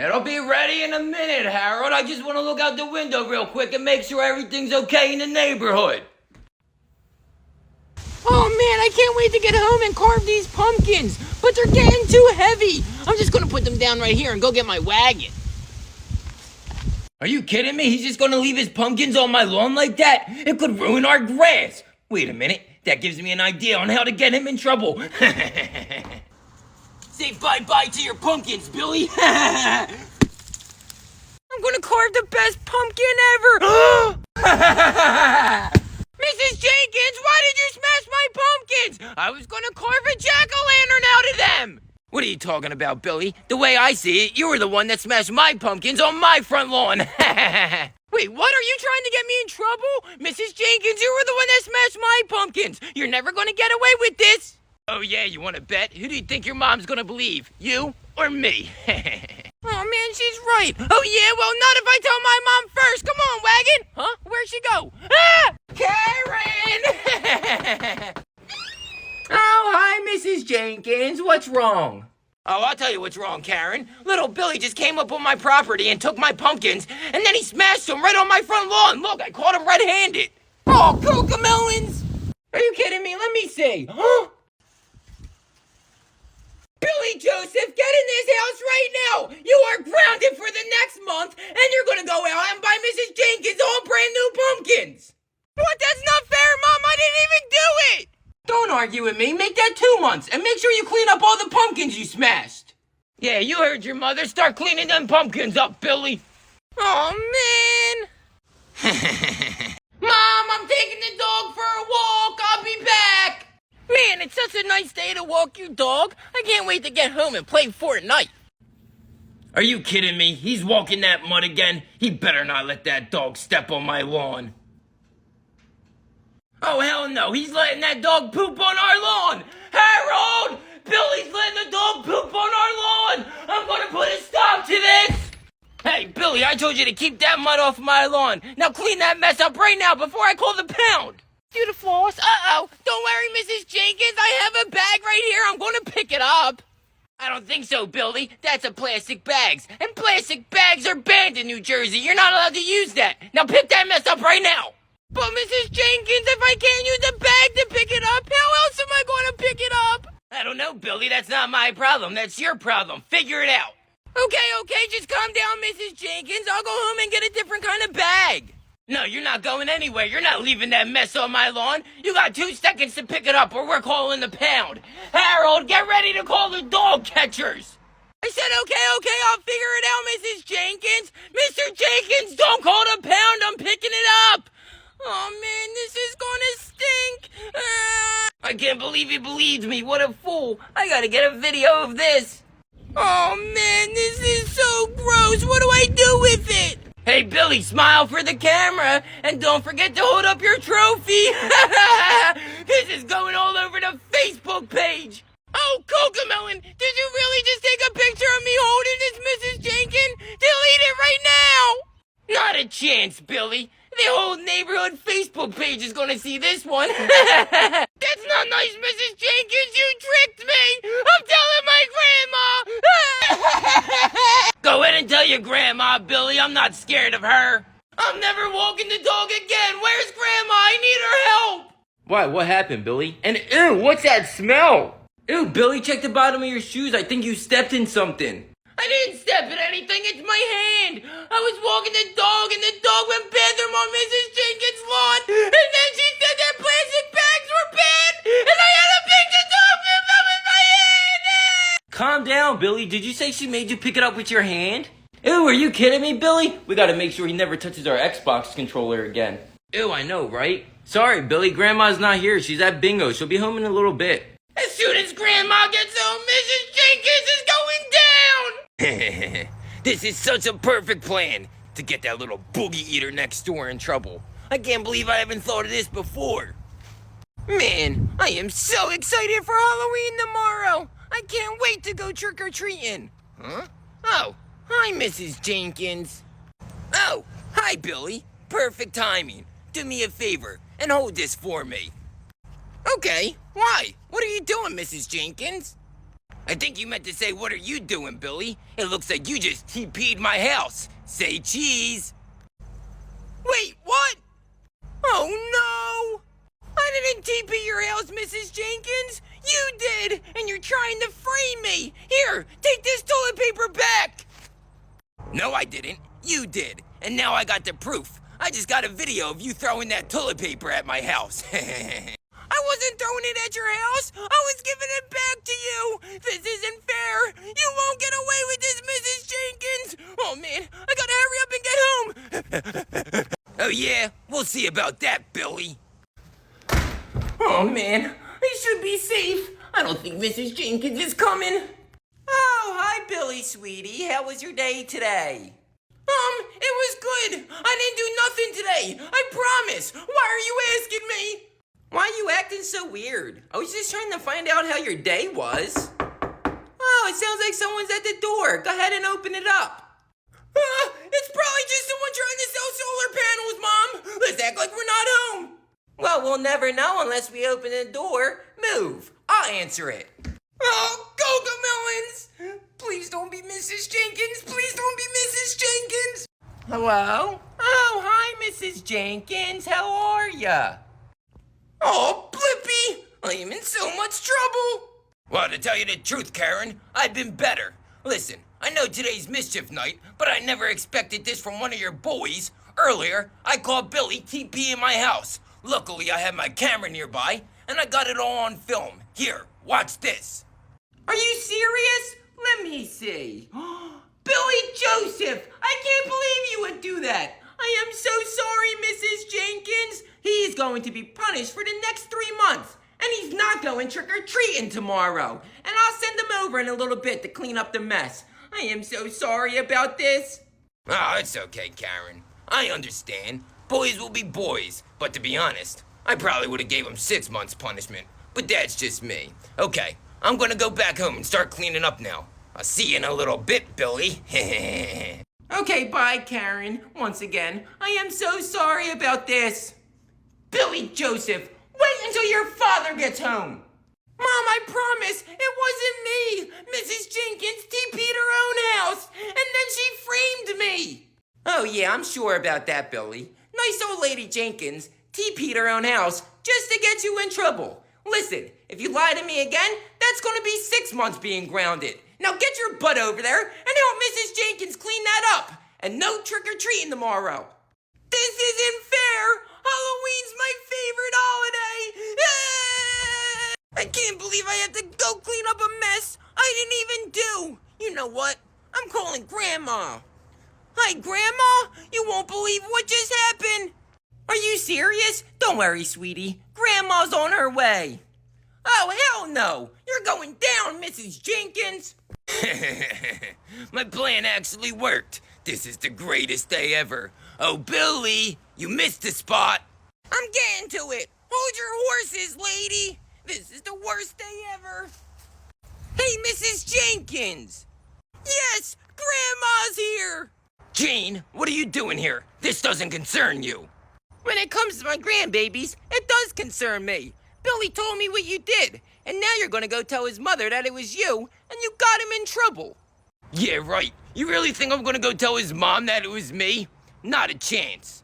It'll be ready in a minute, Harold. I just want to look out the window real quick and make sure everything's okay in the neighborhood. Oh man, I can't wait to get home and carve these pumpkins, but they're getting too heavy. I'm just gonna put them down right here and go get my wagon. Are you kidding me? He's just gonna leave his pumpkins on my lawn like that? It could ruin our grass. Wait a minute, that gives me an idea on how to get him in trouble. Say bye-bye to your pumpkins, Billy. I'm gonna carve the best pumpkin ever. Mrs. Jenkins, why did you smash my pumpkins? I was gonna carve a jack-o'-lantern out of them. What are you talking about, Billy? The way I see it, you were the one that smashed my pumpkins on my front lawn. Wait, what? Are you trying to get me in trouble? Mrs. Jenkins, you were the one that smashed my pumpkins. You're never gonna get away with this. Oh yeah, you wanna bet? Who do you think your mom's gonna believe? You or me? Oh man, she's right. Oh yeah, well not if I tell my mom first. Come on, wagon. Huh? Where'd she go? Ah! Karen! Oh, hi, Mrs. Jenkins. What's wrong? Oh, I'll tell you what's wrong, Karen. Little Billy just came up on my property and took my pumpkins, and then he smashed them right on my front lawn. Look, I caught him red-handed. Oh, cocomelons! Are you kidding me? Let me see. Billy Joseph, get in this house right now! You are grounded for the next month, and you're gonna go out and buy Mrs. Jenkins all brand new pumpkins! What? That's not fair, Mom! I didn't even do it! Don't argue with me. Make that 2 months, and make sure you clean up all the pumpkins you smashed. Yeah, you heard your mother. Start cleaning them pumpkins up, Billy. Oh, man! Mom, I'm taking the dog for a walk. I'll be back. Man, it's such a nice day to walk your dog. I can't wait to get home and play Fortnite. Are you kidding me? He's walking that mud again. He better not let that dog step on my lawn. Oh, hell no. He's letting that dog poop on our lawn. Harold! Billy's letting the dog poop on our lawn. I'm going to put a stop to this. Hey, Billy, I told you to keep that mud off my lawn. Now clean that mess up right now before I call the pound. Do the floss. Uh-oh. Don't worry, Mrs. Jenkins. I have a bag right here. I'm going to pick it up. I don't think so, Billy. That's a plastic bags. And plastic bags are banned in New Jersey. You're not allowed to use that. Now pick that mess up right now. But Mrs. Jenkins, if I can't use the bag to pick it up, how else am I going to pick it up? I don't know, Billy. That's not my problem. That's your problem. Figure it out. Okay, just calm down, Mrs. Jenkins. I'll go home and get a different kind of bag. No, you're not going anywhere. You're not leaving that mess on my lawn. You got 2 seconds to pick it up or we're calling the pound. Harold, get ready to call the dog catchers. I said okay, I'll figure it out, Mrs. Jenkins. Mr. Jenkins, don't call the pound. I'm picking it up. Oh man, this is gonna stink. I can't believe he believed me. What a fool. I gotta get a video of this. Oh man, this is so gross. What do I do with it? Hey, Billy, smile for the camera. And don't forget to hold up your trophy. This is going all over the Facebook page. Oh, Cocomelon, did you really just take a picture of me holding this, Mrs. Jenkins? Delete it right now. Not a chance, Billy. The whole neighborhood Facebook page is gonna see this one. That's not nice, Mrs. Jenkins. You tricked me. I'm telling my grandma. Go ahead and tell your grandma, Billy. I'm not scared of her. I'm never walking the dog again. Where's grandma? I need her help. What happened, Billy? And ew, what's that smell? Ew, Billy, check the bottom of your shoes. I think you stepped in something. I didn't step in anything, it's my hand! I was walking the dog and the dog went bathroom on Mrs. Jenkins' lawn, and then she said that plastic bags were banned, and I had to pick the dog up with my hand! Calm down, Billy. Did you say she made you pick it up with your hand? Ew, are you kidding me, Billy? We gotta make sure he never touches our Xbox controller again. Ew, I know, right? Sorry, Billy, Grandma's not here. She's at bingo. She'll be home in a little bit. As soon as Grandma gets home, Mrs. Jenkins is going down! This is such a perfect plan to get that little boogie eater next door in trouble. I can't believe I haven't thought of this before. Man, I am so excited for Halloween tomorrow. I can't wait to go trick-or-treating. Huh? Oh, hi, Mrs. Jenkins. Oh, hi, Billy. Perfect timing. Do me a favor and hold this for me. Okay, why? What are you doing, Mrs. Jenkins? I think you meant to say, what are you doing, Billy? It looks like you just TP'd my house. Say cheese. Wait, what? Oh no! I didn't TP your house, Mrs. Jenkins. You did, and you're trying to frame me. Here, take this toilet paper back. No, I didn't. You did. And now I got the proof. I just got a video of you throwing that toilet paper at my house. I wasn't throwing it at your house. I was giving it back to you. This isn't fair. You won't get away with this, Mrs. Jenkins. Oh, man, I gotta hurry up and get home. Oh, yeah? We'll see about that, Billy. Oh, man, I should be safe. I don't think Mrs. Jenkins is coming. Oh, hi, Billy, sweetie. How was your day today? It was good. I didn't do nothing today. I promise. Why are you asking me? Why are you acting so weird? I was just trying to find out how your day was. Oh, it sounds like someone's at the door. Go ahead and open it up. It's probably just someone trying to sell solar panels, Mom. Let's act like we're not home. Well, we'll never know unless we open the door. Move. I'll answer it. Oh, Cocomelons! Please don't be Mrs. Jenkins. Please don't be Mrs. Jenkins. Hello? Oh, hi, Mrs. Jenkins. How are ya? Oh, Blippi! I am in so much trouble. Well, to tell you the truth, Karen, I've been better. Listen, I know today's mischief night, but I never expected this from one of your boys. Earlier, I called Billy TP in my house. Luckily, I had my camera nearby, and I got it all on film. Here, watch this. Are you serious? Let me see. Billy Joseph! I can't believe you would do that! I am so sorry, Mrs. Jenkins! He's going to be punished for the next 3 months, and he's not going trick-or-treating tomorrow. And I'll send him over in a little bit to clean up the mess. I am so sorry about this. Oh, it's okay, Karen. I understand. Boys will be boys, but to be honest, I probably would have gave him 6 months punishment. But that's just me. Okay, I'm gonna go back home and start cleaning up now. I'll see you in a little bit, Billy. Okay, bye, Karen. Once again, I am so sorry about this. Billy Joseph, wait until your father gets home. Mom, I promise, it wasn't me. Mrs. Jenkins TP'd her own house, and then she framed me. Oh, yeah, I'm sure about that, Billy. Nice old lady Jenkins TP'd her own house just to get you in trouble. Listen, if you lie to me again, that's gonna be 6 months being grounded. Now get your butt over there and help Mrs. Jenkins clean that up. And no trick-or-treating tomorrow. This isn't fair. Halloween's my favorite holiday. I can't believe I have to go clean up a mess I didn't even do. You know what? I'm calling Grandma. Hi, Grandma. You won't believe what just happened. Are you serious? Don't worry, sweetie. Grandma's on her way. Oh, hell no. You're going down, Mrs. Jenkins. My plan actually worked. This is the greatest day ever. Oh, Billy, you missed the spot. I'm getting to it. Hold your horses, lady. This is the worst day ever. Hey, Mrs. Jenkins. Yes, Grandma's here. Jane, what are you doing here? This doesn't concern you. When it comes to my grandbabies, it does concern me. Billy told me what you did, and now you're gonna go tell his mother that it was you, and you got him in trouble. Yeah, right. You really think I'm gonna go tell his mom that it was me? Not a chance.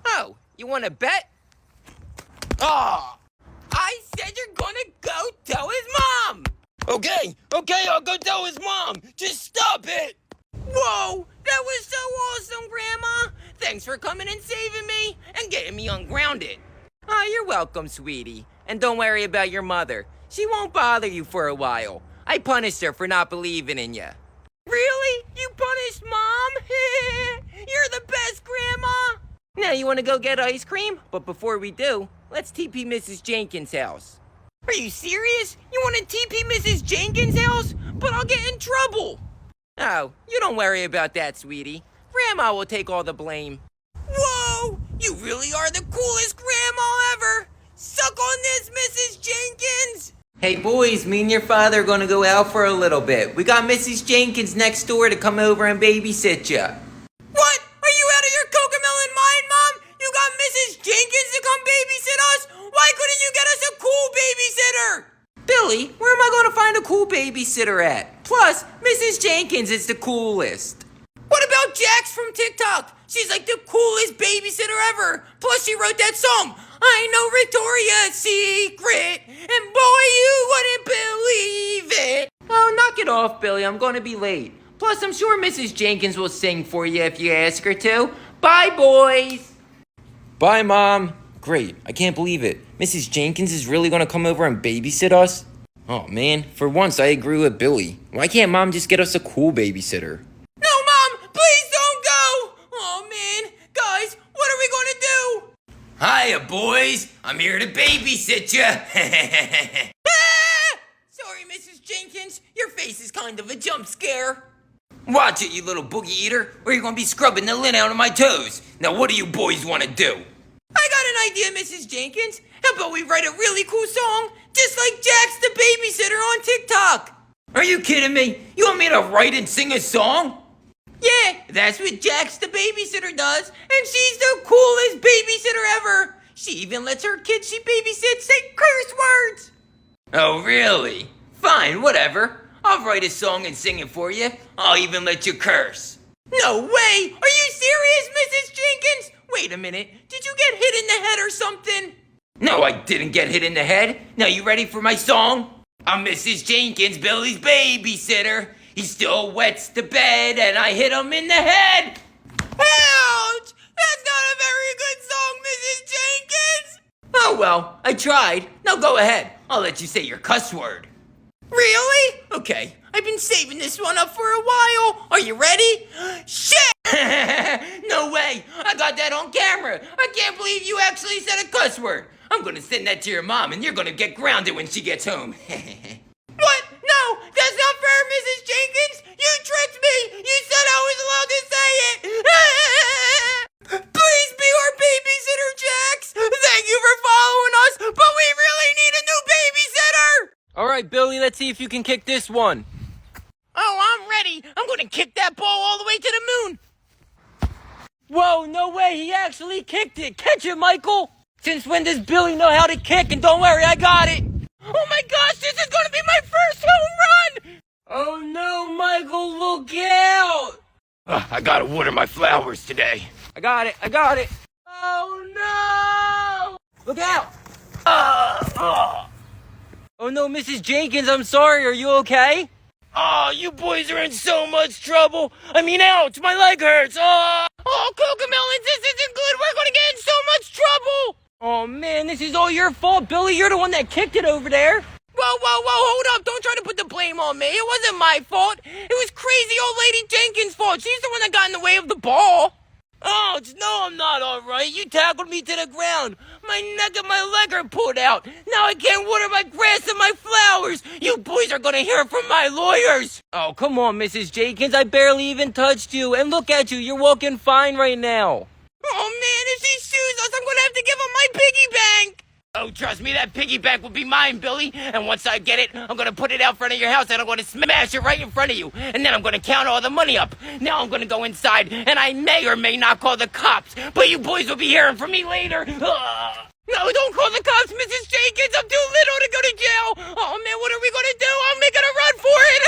Oh, you wanna bet? Ah! I said you're gonna go tell his mom! Okay, I'll go tell his mom. Just stop it! Whoa, that was so awesome, Grandma. Thanks for coming and saving me and getting me ungrounded. Oh, you're welcome, sweetie. And don't worry about your mother. She won't bother you for a while. I punished her for not believing in you. Really? You punished Mom? You're the best, Grandma. Now you want to go get ice cream? But before we do, let's TP Mrs. Jenkins' house. Are you serious? You want to TP Mrs. Jenkins' house? But I'll get in trouble. Oh, you don't worry about that, sweetie. Grandma will take all the blame. Whoa! You really are the coolest grandma ever! Suck on this, Mrs. Jenkins! Hey boys, me and your father are gonna go out for a little bit. We got Mrs. Jenkins next door to come over and babysit ya. What? Are you out of your cocomelon mind, Mom? You got Mrs. Jenkins to come babysit us? Why couldn't you get us a cool babysitter? Billy, where am I gonna find a cool babysitter? babysitter at? Plus, Mrs. Jenkins is the coolest. What about Jax from TikTok? She's like the coolest babysitter ever. Plus, she wrote that song, I Know Victoria's Secret, and boy, you wouldn't believe it. Oh, knock it off, Billy. I'm going to be late. Plus, I'm sure Mrs. Jenkins will sing for you if you ask her to. Bye, boys. Bye, Mom. Great. I can't believe it. Mrs. Jenkins is really gonna come over and babysit us? Oh, man. For once, I agree with Billy. Why can't Mom just get us a cool babysitter? No, Mom! Please don't go! Oh, man. Guys, what are we gonna do? Hiya, boys. I'm here to babysit you. Sorry, Mrs. Jenkins. Your face is kind of a jump scare. Watch it, you little boogie eater, or you're gonna be scrubbing the lint out of my toes. Now, what do you boys want to do? I got an idea, Mrs. Jenkins. How about we write a really cool song, just like Jax the babysitter on TikTok? Are you kidding me? You want me to write and sing a song? Yeah, that's what Jax the babysitter does, and she's the coolest babysitter ever. She even lets her kids she babysits say curse words. Oh, really? Fine, whatever. I'll write a song and sing it for you. I'll even let you curse. No way! Are you serious, Mrs. Jenkins? Wait a minute. Did you get hit in the head or something? No, I didn't get hit in the head. Now, you ready for my song? I'm Mrs. Jenkins, Billy's babysitter. He still wets the bed and I hit him in the head. Ouch! That's not a very good song, Mrs. Jenkins. Oh, well, I tried. Now go ahead. I'll let you say your cuss word. Really? Okay, I've been saving this one up for a while. Are you ready? Shit! No way! I got that on camera. I can't believe you actually said a cuss word. I'm gonna send that to your mom and you're gonna get grounded when she gets home. What? No, that's not fair, Mrs. Jenkins. You tricked me. You said I was allowed to say it. Please be our babysitter, Jax. Thank you for following us, but we really need a new babysitter. All right, Billy, let's see if you can kick this one. Oh, I'm ready. I'm gonna kick that ball all the way to the moon. Whoa, no way, he actually kicked it. Catch it, Michael. Since when does Billy know how to kick? And don't worry, I got it. Oh my gosh, this is gonna be my first home run. Oh no, Michael, look out. I gotta water my flowers today. I got it. Oh no. Look out. Oh no, Mrs. Jenkins, I'm sorry, are you okay? Oh, you boys are in so much trouble. I mean, ouch, my leg hurts. Oh, Cocomelons, this isn't good. We're gonna get in so much trouble. Oh man, this is all your fault, Billy. You're the one that kicked it over there. Whoa, hold up. Don't try to put the blame on me. It wasn't my fault. It was crazy old lady Jenkins' fault. She's the one that got in the way of the ball. Oh, no, I'm not all right. You tackled me to the ground. My neck and my leg are pulled out. Now I can't water my grass and my flowers. You boys are going to hear from my lawyers. Oh, come on, Mrs. Jenkins. I barely even touched you. And look at you. You're walking fine right now. Oh, man, if she sues us, I'm going to have to give her my piggy bank. Oh, trust me, that piggy bank will be mine, Billy. And once I get it, I'm going to put it out front of your house and I'm going to smash it right in front of you. And then I'm going to count all the money up. Now I'm going to go inside and I may or may not call the cops. But you boys will be hearing from me later. No, don't call the cops, Mrs. Jenkins. I'm too little to go to jail. Oh, man, what are we going to do? I'm making a run for it.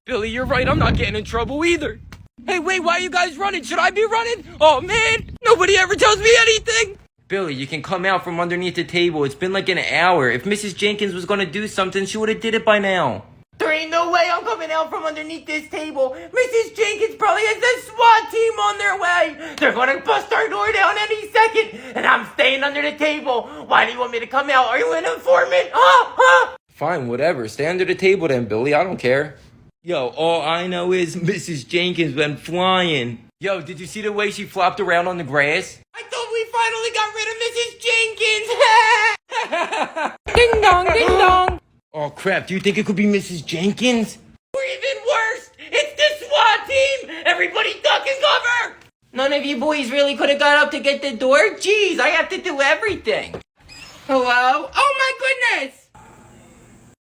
Billy, you're right. I'm not getting in trouble either. Hey, wait, why are you guys running? Should I be running? Oh, man, nobody ever tells me anything. Billy, you can come out from underneath the table. It's been like an hour. If Mrs. Jenkins was going to do something, she would have did it by now. There ain't no way I'm coming out from underneath this table. Mrs. Jenkins probably has a SWAT team on their way. They're going to bust our door down any second. And I'm staying under the table. Why do you want me to come out? Are you an informant? Fine, whatever. Stay under the table then, Billy. I don't care. Yo, all I know is Mrs. Jenkins went flying. Yo, did you see the way she flopped around on the grass? I thought we finally got rid of Mrs. Jenkins. Ding dong, ding dong. Oh crap, do you think it could be Mrs. Jenkins? Or even worse, it's the SWAT team. Everybody duck and cover. None of you boys really could have got up to get the door? Jeez, I have to do everything. Hello? Oh my goodness.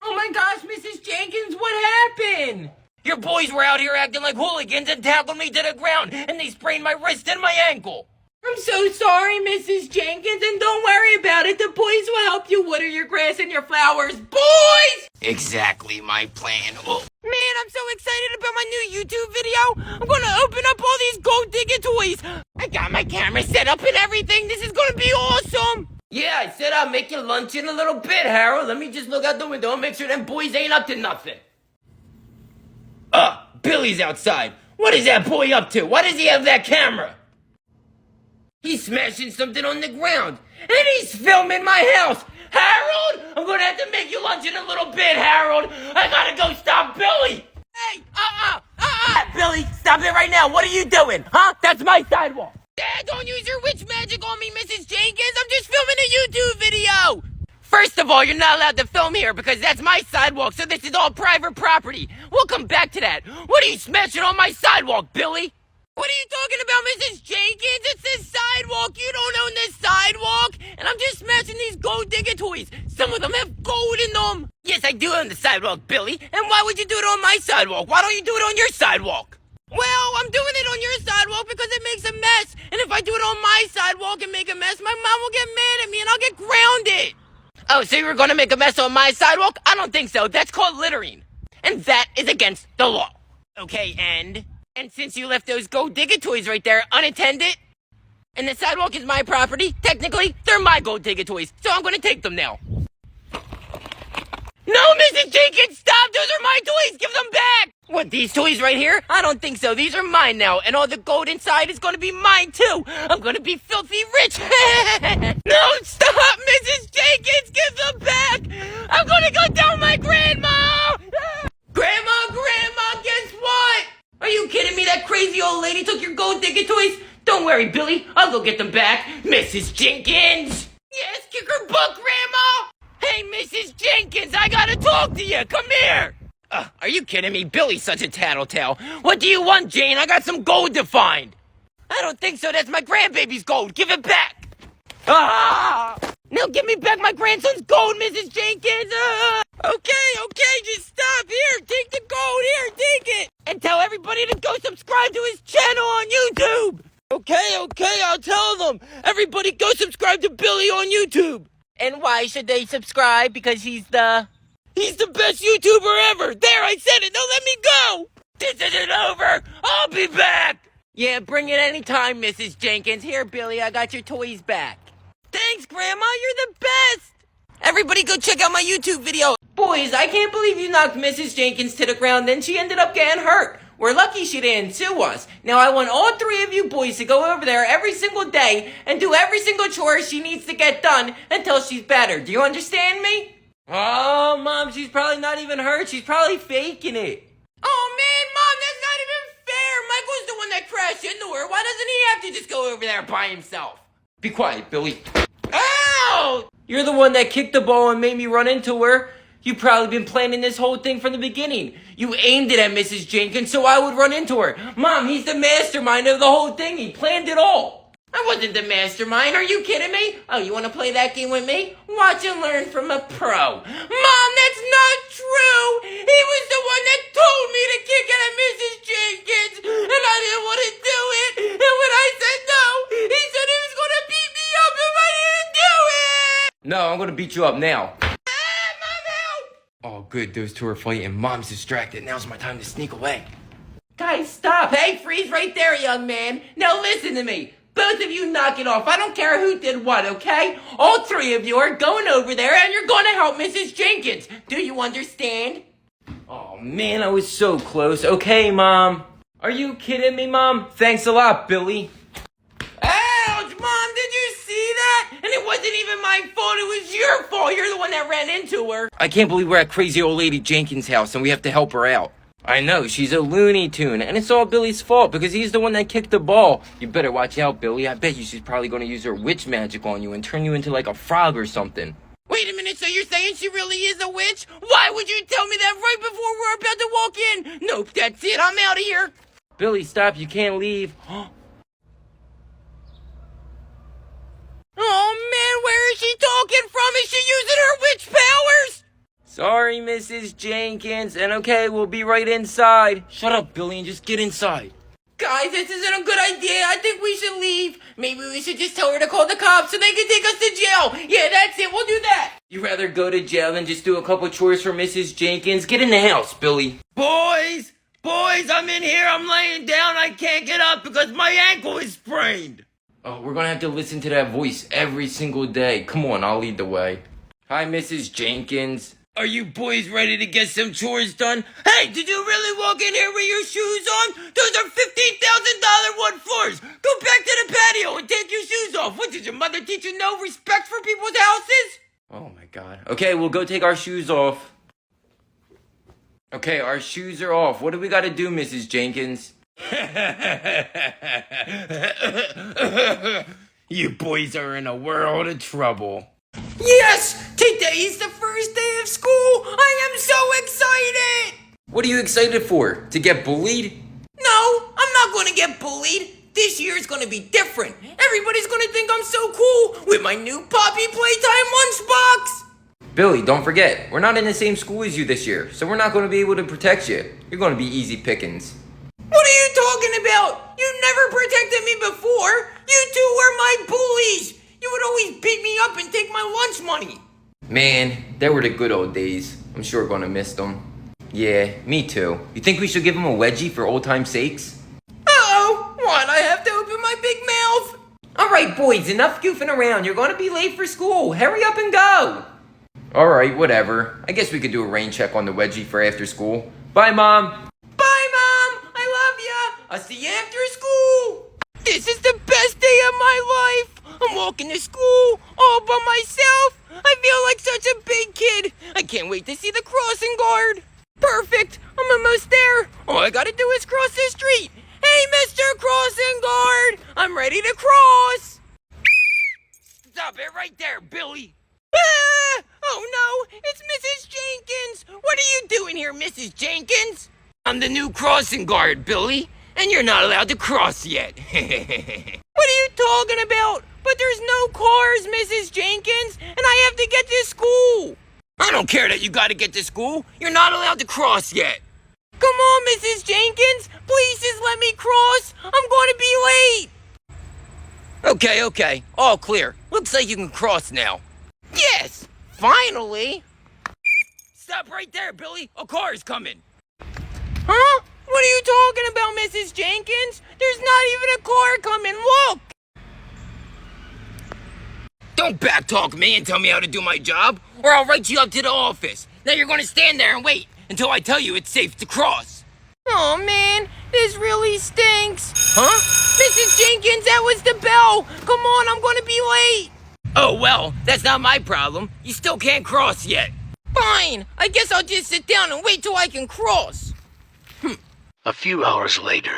Oh my gosh, Mrs. Jenkins, what happened? Your boys were out here acting like hooligans and tackled me to the ground, and they sprained my wrist and my ankle. I'm so sorry, Mrs. Jenkins, and don't worry about it. The boys will help you water your grass and your flowers. Boys! Exactly my plan. Oh. Man, I'm so excited about my new YouTube video. I'm gonna open up all these gold digger toys. I got my camera set up and everything. This is gonna be awesome. Yeah, I said I'll make you lunch in a little bit, Harold. Let me just look out the window and make sure them boys ain't up to nothing. Billy's outside. What is that boy up to? Why does he have that camera? He's smashing something on the ground. And he's filming my house. Harold, I'm gonna have to make you lunch in a little bit, Harold. I gotta go stop Billy. Hey, Billy, stop it right now. What are you doing? Huh? That's my sidewalk. Dad, don't use your witch magic on me, Mrs. Jenkins. I'm just filming a YouTube video. First of all, you're not allowed to film here because that's my sidewalk, so this is all private property. We'll come back to that. What are you smashing on my sidewalk, Billy? What are you talking about, Mrs. Jenkins? It's this sidewalk. You don't own this sidewalk. And I'm just smashing these gold digger toys. Some of them have gold in them. Yes, I do own the sidewalk, Billy. And why would you do it on my sidewalk? Why don't you do it on your sidewalk? Well, I'm doing it on your sidewalk because it makes a mess. And if I do it on my sidewalk and make a mess, my mom will get mad at me and I'll get grounded. Oh, so you were going to make a mess on my sidewalk? I don't think so. That's called littering. And that is against the law. Okay, and since you left those gold digger toys right there unattended, and the sidewalk is my property, technically, they're my gold digger toys. So I'm going to take them now. No, Mrs. Jenkins, stop! Those are my toys! Give them back! What, these toys right here? I don't think so. These are mine now, and all the gold inside is going to be mine, too. I'm going to be filthy rich. No, stop, Mrs. Jenkins! Give them back! I'm going to go tell my grandma! Grandma, guess what? Are you kidding me? That crazy old lady took your gold digger toys? Don't worry, Billy. I'll go get them back. Mrs. Jenkins! Yes, kick her butt, Grandma! Hey, Mrs. Jenkins, I gotta talk to you. Come here. Are you kidding me? Billy's such a tattletale. What do you want, Jane? I got some gold to find. I don't think so. That's my grandbaby's gold. Give it back. Now give me back my grandson's gold, Mrs. Jenkins. Okay, just stop. Here, take the gold. Here, take it. And tell everybody to go subscribe to his channel on YouTube. Okay, I'll tell them. Everybody go subscribe to Billy on YouTube. And why should they subscribe? Because he's the best YouTuber ever. There, I said it. Now let me go. This isn't over. I'll be back. Yeah, bring it anytime, Mrs. Jenkins. Here, Billy, I got your toys back. Thanks, Grandma. You're the best. Everybody go check out my YouTube video. Boys, I can't believe you knocked Mrs. Jenkins to the ground, then she ended up getting hurt. We're lucky she didn't sue us. Now, I want all three of you boys to go over there every single day and do every single chore she needs to get done until she's better. Do you understand me? Oh, Mom, she's probably not even hurt. She's probably faking it. Oh, man, Mom, that's not even fair. Michael's the one that crashed into her. Why doesn't he have to just go over there by himself? Be quiet, Billy. Ow! You're the one that kicked the ball and made me run into her. You've probably been planning this whole thing from the beginning. You aimed it at Mrs. Jenkins so I would run into her. Mom, he's the mastermind of the whole thing. He planned it all. I wasn't the mastermind. Are you kidding me? Oh, you want to play that game with me? Watch and learn from a pro. Mom, that's not true. He was the one that told me to kick it at Mrs. Jenkins, and I didn't want to do it. And when I said no, he said he was going to beat me up if I didn't do it. No, I'm going to beat you up now. Oh, good. Those two are fighting. Mom's distracted. Now's my time to sneak away. Guys, stop. Hey, freeze right there, young man. Now listen to me. Both of you knock it off. I don't care who did what, okay? All three of you are going over there and you're going to help Mrs. Jenkins. Do you understand? Oh, man, I was so close. Okay, Mom. Are you kidding me, Mom? Thanks a lot, Billy. Ouch, Mom, did you see that? And it wasn't even my fault. It was your fault. You're the one that ran into her. I can't believe we're at crazy old lady Jenkins' house and we have to help her out. I know, she's a Looney Tune, and it's all Billy's fault because he's the one that kicked the ball. You better watch out, Billy. I bet you she's probably going to use her witch magic on you and turn you into like a frog or something. Wait a minute, so you're saying she really is a witch? Why would you tell me that right before we're about to walk in? Nope, that's it. I'm out of here. Billy, stop. You can't leave. Oh, man, where is she talking from? Is she using her witch powers? Sorry, Mrs. Jenkins. And okay, we'll be right inside. Shut up, Billy, and just get inside. Guys, this isn't a good idea. I think we should leave. Maybe we should just tell her to call the cops so they can take us to jail. Yeah, that's it. We'll do that. You'd rather go to jail than just do a couple chores for Mrs. Jenkins? Get in the house, Billy. Boys, I'm in here. I'm laying down. I can't get up because my ankle is sprained. Oh, we're gonna have to listen to that voice every single day. Come on, I'll lead the way. Hi, Mrs. Jenkins. Are you boys ready to get some chores done? Hey, did you really walk in here with your shoes on? Those are $15,000 wood floors. Go back to the patio and take your shoes off. What, did your mother teach you no respect for people's houses? Oh my God. Okay, we'll go take our shoes off. Okay, our shoes are off. What do we gotta do, Mrs. Jenkins? You boys are in a world of trouble. Yes! Today is the first day of school! I am so excited! What are you excited for? To get bullied? No, I'm not gonna get bullied. This year is gonna be different. Everybody's gonna think I'm so cool with my new Poppy Playtime lunchbox! Billy, don't forget, we're not in the same school as you this year, so we're not gonna be able to protect you. You're gonna be easy pickings. What are you talking about? You never protected me before! You two were my bullies! You would always beat me up and take my lunch money. Man, they were the good old days. I'm sure gonna miss them. Yeah, me too. You think we should give him a wedgie for old time's sakes? Uh-oh, what? I have to open my big mouth. All right, boys, enough goofing around. You're gonna be late for school. Hurry up and go. All right, whatever. I guess we could do a rain check on the wedgie for after school. Bye, Mom. Bye, Mom. I love ya. I'll see you after school. This is the best day of my life. I'm walking to school all by myself. I feel like such a big kid. I can't wait to see the crossing guard. Perfect. I'm almost there. All I gotta do is cross the street. Hey, Mr. Crossing Guard. I'm ready to cross. Stop it right there, Billy. Ah! Oh no, it's Mrs. Jenkins. What are you doing here, Mrs. Jenkins? I'm the new crossing guard, Billy, and you're not allowed to cross yet. What are you talking about? But there's no cars, Mrs. Jenkins, and I have to get to school. I don't care that you gotta get to school. You're not allowed to cross yet. Come on, Mrs. Jenkins. Please just let me cross. I'm going to be late. Okay. All clear. Looks like you can cross now. Yes, finally. Stop right there, Billy. A car's coming. Huh? What are you talking about, Mrs. Jenkins? There's not even a car coming. Look. Don't backtalk me and tell me how to do my job, or I'll write you up to the office. Now you're gonna stand there and wait until I tell you it's safe to cross. Oh man, this really stinks. Huh? Mrs. Jenkins, that was the bell. Come on, I'm gonna be late. Oh well, that's not my problem. You still can't cross yet. Fine, I guess I'll just sit down and wait till I can cross. A few hours later.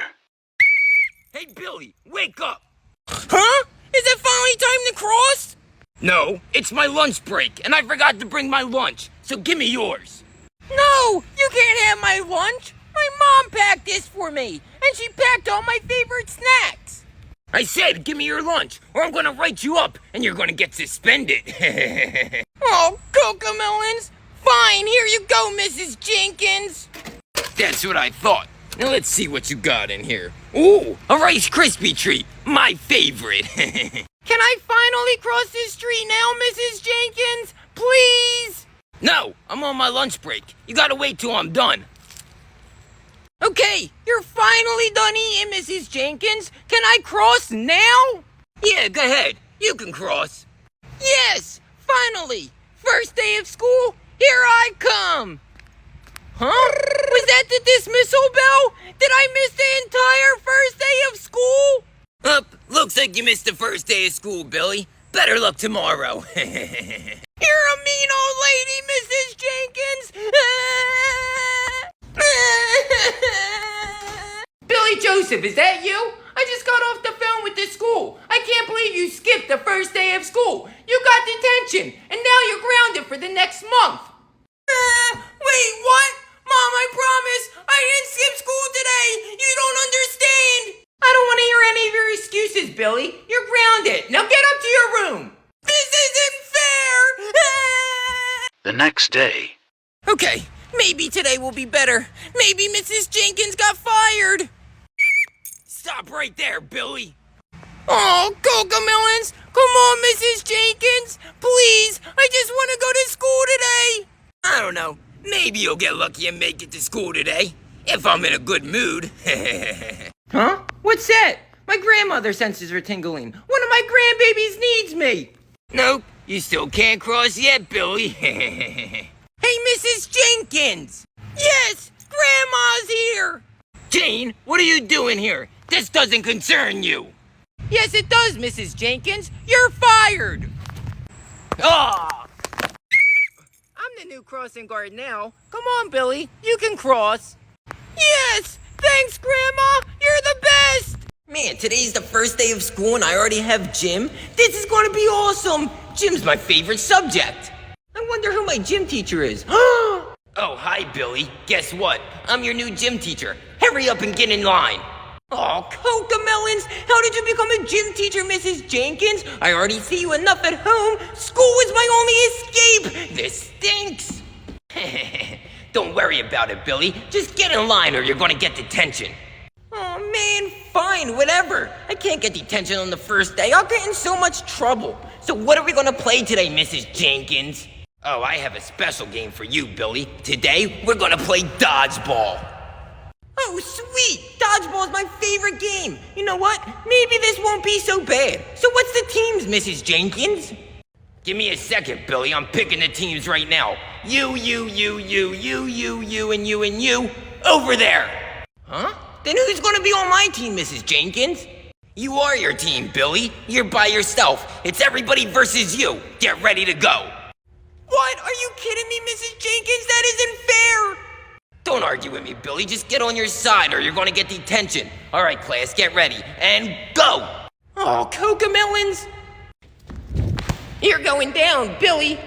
Hey Billy, wake up. Huh? Is it finally time to cross? No, it's my lunch break, and I forgot to bring my lunch, so give me yours. No, you can't have my lunch. My mom packed this for me, and she packed all my favorite snacks. I said give me your lunch, or I'm gonna write you up, and you're gonna get suspended. Oh, Cocomelons. Fine, here you go, Mrs. Jenkins. That's what I thought. Now let's see what you got in here. Ooh, a Rice Krispie treat, my favorite. Can I finally cross this street now, Mrs. Jenkins? Please? No, I'm on my lunch break. You gotta wait till I'm done. Okay, you're finally done eating, Mrs. Jenkins. Can I cross now? Yeah, go ahead. You can cross. Yes, finally. First day of school, here I come. Huh? Was that the dismissal bell? Did I miss the entire first day of school? Looks like you missed the first day of school, Billy. Better luck tomorrow. You're a mean old lady, Mrs. Jenkins. Billy Joseph, is that you? I just got off the phone with the school. I can't believe you skipped the first day of school. You got detention, and now you're grounded for the next month. Wait, what? Mom, I promise, I didn't skip school today. You don't understand. I don't want to hear any of your excuses, Billy. You're grounded. Now get up to your room. This isn't fair. The next day. Okay, maybe today will be better. Maybe Mrs. Jenkins got fired. Stop right there, Billy. Oh, Cocomelons! Come on, Mrs. Jenkins! Please! I just want to go to school today! I don't know. Maybe you'll get lucky and make it to school today. If I'm in a good mood. Huh? What's that? My grandmother's senses are tingling. One of my grandbabies needs me. Nope, you still can't cross yet, Billy. Hey, Mrs. Jenkins! Yes! Grandma's here! Jane, what are you doing here? This doesn't concern you. Yes, it does, Mrs. Jenkins. You're fired. Ah! I'm the new crossing guard now. Come on, Billy. You can cross. Yes! Thanks, Grandma! You're the best! Man, today's the first day of school and I already have gym. This is gonna be awesome! Gym's my favorite subject. I wonder who my gym teacher is. Oh, hi, Billy. Guess what? I'm your new gym teacher. Hurry up and get in line. Oh, Cocomelons! How did you become a gym teacher, Mrs. Jenkins? I already see you enough at home. School is my only escape. This stinks. Don't worry about it, Billy. Just get in line or you're gonna get detention. Oh, man, fine, whatever. I can't get detention on the first day. I'll get in so much trouble. So what are we gonna play today, Mrs. Jenkins? Oh, I have a special game for you, Billy. Today, we're gonna play dodgeball. Oh, sweet! Dodgeball is my favorite game. You know what? Maybe this won't be so bad. So what's the teams, Mrs. Jenkins? Give me a second, Billy. I'm picking the teams right now. You, and you. Over there. Huh? Then who's gonna be on my team, Mrs. Jenkins? You are your team, Billy. You're by yourself. It's everybody versus you. Get ready to go. What? Are you kidding me, Mrs. Jenkins? That isn't fair. Don't argue with me, Billy. Just get on your side or you're gonna get detention. All right, class, get ready. And go! Oh, Cocomelons! You're going down, Billy.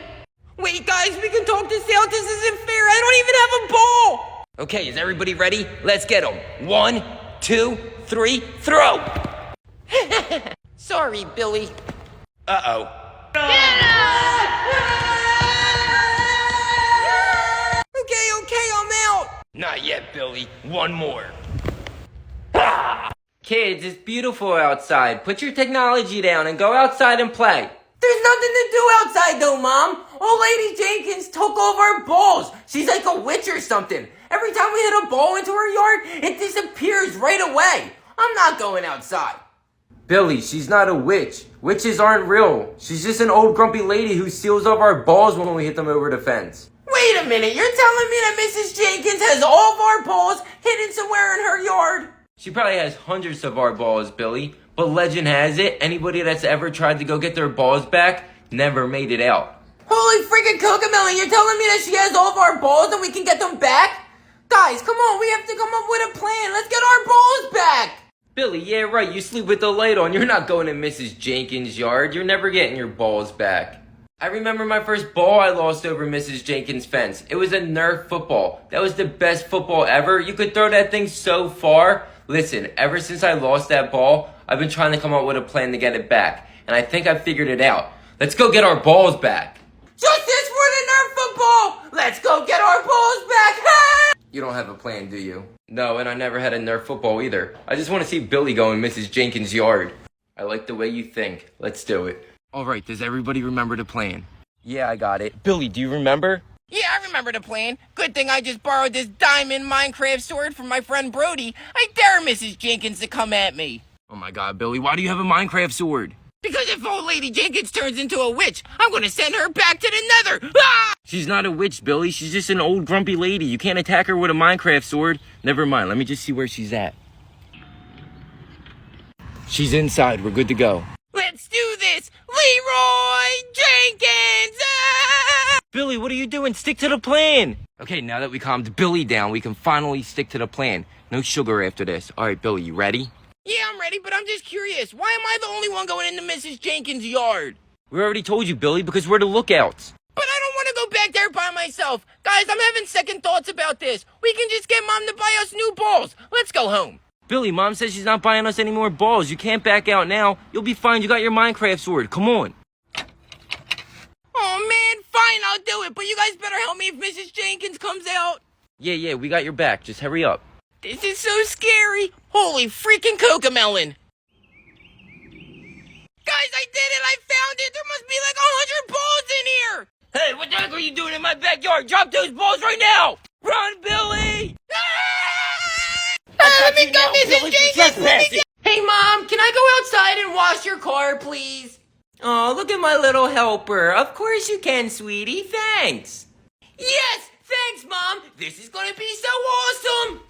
Wait, guys, we can talk this out. This isn't fair. I don't even have a ball. Okay, is everybody ready? Let's get them. 1, 2, 3, throw! Sorry, Billy. Uh-oh. Okay, I'm out. Not yet, Billy. One more. Kids, it's beautiful outside. Put your technology down and go outside and play. There's nothing to do outside though, Mom. Old Lady Jenkins took all of our balls. She's like a witch or something. Every time we hit a ball into her yard, it disappears right away. I'm not going outside. Billy, she's not a witch. Witches aren't real. She's just an old grumpy lady who steals off our balls when we hit them over the fence. Wait a minute, you're telling me that Mrs. Jenkins has all of our balls hidden somewhere in her yard? She probably has hundreds of our balls, Billy. But legend has it, anybody that's ever tried to go get their balls back never made it out. Holy freaking Cocomelon, you're telling me that she has all of our balls and we can get them back? Guys, come on, we have to come up with a plan. Let's get our balls back. Billy, yeah, right, you sleep with the light on. You're not going to Mrs. Jenkins' yard. You're never getting your balls back. I remember my first ball I lost over Mrs. Jenkins' fence. It was a Nerf football. That was the best football ever. You could throw that thing so far. Listen, ever since I lost that ball, I've been trying to come up with a plan to get it back. And I think I figured it out. Let's go get our balls back. Justice for the Nerf football! Let's go get our balls back! You don't have a plan, do you? No, and I never had a Nerf football either. I just want to see Billy go in Mrs. Jenkins' yard. I like the way you think. Let's do it. Alright, does everybody remember the plan? Yeah, I got it. Billy, do you remember? Yeah, I remember the plan. Good thing I just borrowed this diamond Minecraft sword from my friend Brody. I dare Mrs. Jenkins to come at me. Oh my god, Billy, why do you have a Minecraft sword? Because if old Lady Jenkins turns into a witch, I'm gonna send her back to the nether! Ah! She's not a witch, Billy. She's just an old grumpy lady. You can't attack her with a Minecraft sword. Never mind, let me just see where she's at. She's inside. We're good to go. Let's do this! Leroy Jenkins! Ah! Billy, what are you doing? Stick to the plan! Okay, now that we calmed Billy down, we can finally stick to the plan. No sugar after this. Alright, Billy, you ready? Yeah, I'm ready, but I'm just curious. Why am I the only one going into Mrs. Jenkins' yard? We already told you, Billy, because we're the lookouts. But I don't want to go back there by myself. Guys, I'm having second thoughts about this. We can just get Mom to buy us new balls. Let's go home. Billy, Mom says she's not buying us any more balls. You can't back out now. You'll be fine. You got your Minecraft sword. Come on. Oh, man, fine, I'll do it. But you guys better help me if Mrs. Jenkins comes out. Yeah, we got your back. Just hurry up. This is so scary. Holy freaking cocomelon. Guys, I did it. I found it. There must be like 100 balls in here. Hey, what the heck are you doing in my backyard? Drop those balls right now! Run, Billy! Let me go, Mrs. Jenkins. Hey, Mom, can I go outside and wash your car, please? Oh, look at my little helper. Of course you can, sweetie. Thanks. Yes, thanks, Mom. This is gonna be so awesome.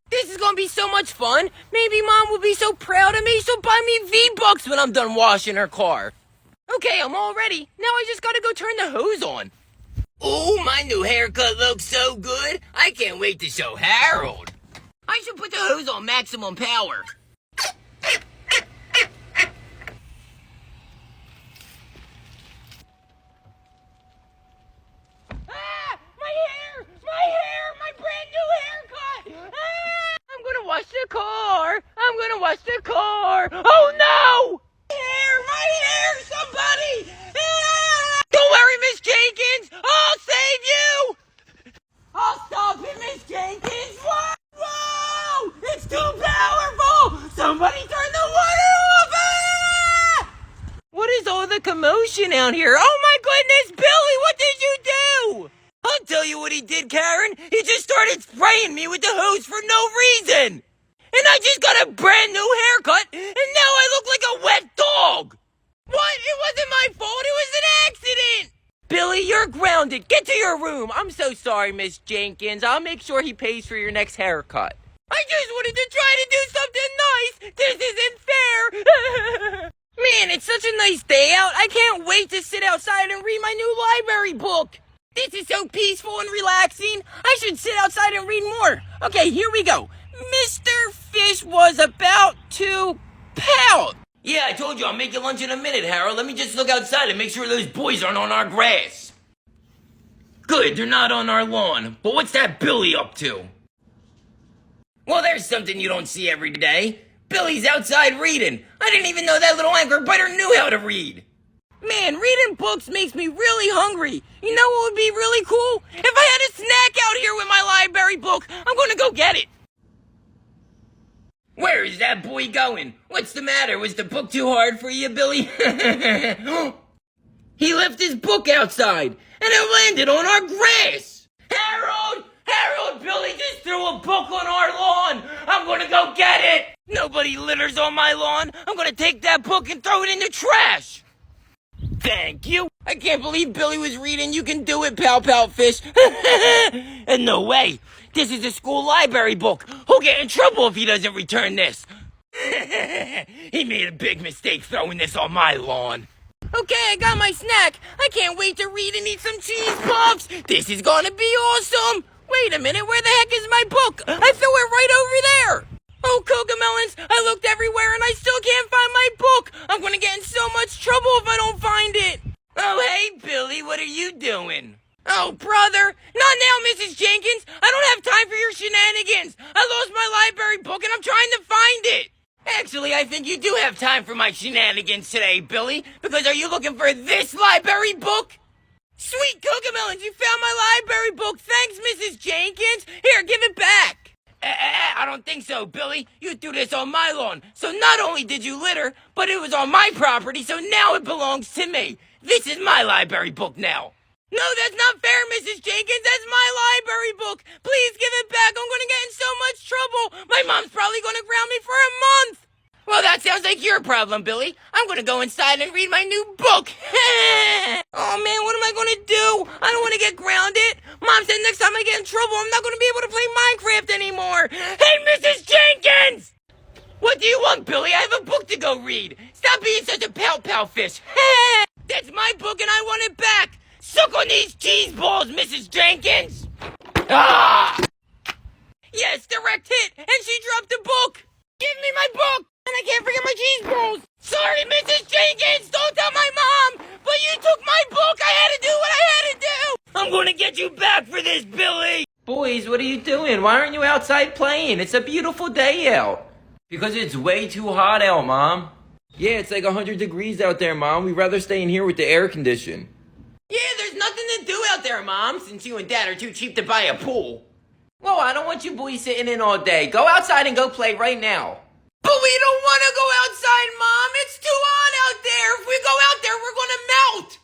This is gonna be so much fun. Maybe Mom will be so proud of me she'll buy me V-Bucks when I'm done washing her car. Okay, I'm all ready. Now I just gotta go turn the hose on. Oh, my new haircut looks so good. I can't wait to show Harold. I should put the hose on maximum power. My brand new haircut! I'm gonna wash the car! Oh no! My hair! Somebody! Don't worry, Miss Jenkins! I'll save you! I'll stop it, Miss Jenkins! Whoa! It's too powerful! Somebody turn the water off! What is all the commotion out here? Oh my goodness, Billy, what did you do? I'll tell you what he did, Karen. He just started spraying me with the hose for no reason. And I just got a brand new haircut, and now I look like a wet dog. What? It wasn't my fault. It was an accident. Billy, you're grounded. Get to your room. I'm so sorry, Miss Jenkins. I'll make sure he pays for your next haircut. I just wanted to try to do something nice. This isn't fair. Man, it's such a nice day out. I can't wait to sit outside and read my new library book. This is so peaceful and relaxing. I should sit outside and read more. Okay, here we go. Mr. Fish was about to pout. Yeah, I told you I'll make you lunch in a minute, Harold. Let me just look outside and make sure those boys aren't on our grass. Good, they're not on our lawn. But what's that Billy up to? Well, there's something you don't see every day. Billy's outside reading. I didn't even know that little anchor biter knew how to read. Man, reading books makes me really hungry. You know what would be really cool? If I had a snack out here with my library book. I'm gonna go get it. Where is that boy going? What's the matter? Was the book too hard for you, Billy? He left his book outside, and it landed on our grass. Harold! Harold, Billy just threw a book on our lawn. I'm gonna go get it. Nobody litters on my lawn. I'm gonna take that book and throw it in the trash. Thank you. I can't believe Billy was reading You Can Do It, Pow Pow Fish. And no way. This is a school library book. He'll get in trouble if he doesn't return this. He made a big mistake throwing this on my lawn. Okay, I got my snack. I can't wait to read and eat some cheese puffs. This is gonna be awesome. Wait a minute, where the heck is my book? I threw it right over there. Oh, cocomelons, I looked everywhere and I still can't find my book. I'm gonna get in so much trouble if I don't find it. Oh, hey, Billy, what are you doing? Oh, brother, not now, Mrs. Jenkins. I don't have time for your shenanigans. I lost my library book and I'm trying to find it. Actually, I think you do have time for my shenanigans today, Billy, because are you looking for this library book? Sweet cocomelons, you found my library book. Thanks, Mrs. Jenkins. Here, give it back. I don't think so, Billy. You threw this on my lawn. So not only did you litter, but it was on my property, so now it belongs to me. This is my library book now. No, that's not fair, Mrs. Jenkins. That's my library book. Please give it back. I'm going to get in so much trouble. My mom's probably going to ground me for a month. Well, that sounds like your problem, Billy. I'm going to go inside and read my new book. Oh, man, what am I going to do? I don't want to get grounded. Mom said next time I get in trouble, I'm not going to be able to play Minecraft anymore. Hey, Mrs. Jenkins! What do you want, Billy? I have a book to go read. Stop being such a pow-pow fish. That's my book and I want it back. Suck on these cheese balls, Mrs. Jenkins! Ah! Yes, direct hit, and she dropped the book. Give me my book, and I can't forget my cheese balls. Sorry, Mrs. Jenkins, don't tell my mom, but you took my book. I had to do what I had to do. I'm going to get you back for this, Billy. Boys, what are you doing? Why aren't you outside playing? It's a beautiful day out. Because it's way too hot out, Mom. Yeah, it's like 100 degrees out there, Mom. We'd rather stay in here with the air condition. Yeah, there's nothing to do out there, Mom, since you and Dad are too cheap to buy a pool. Whoa, I don't want you boys sitting in all day. Go outside and go play right now. But we don't want to go outside, Mom. It's too hot out there. If we go out there, we're going to melt.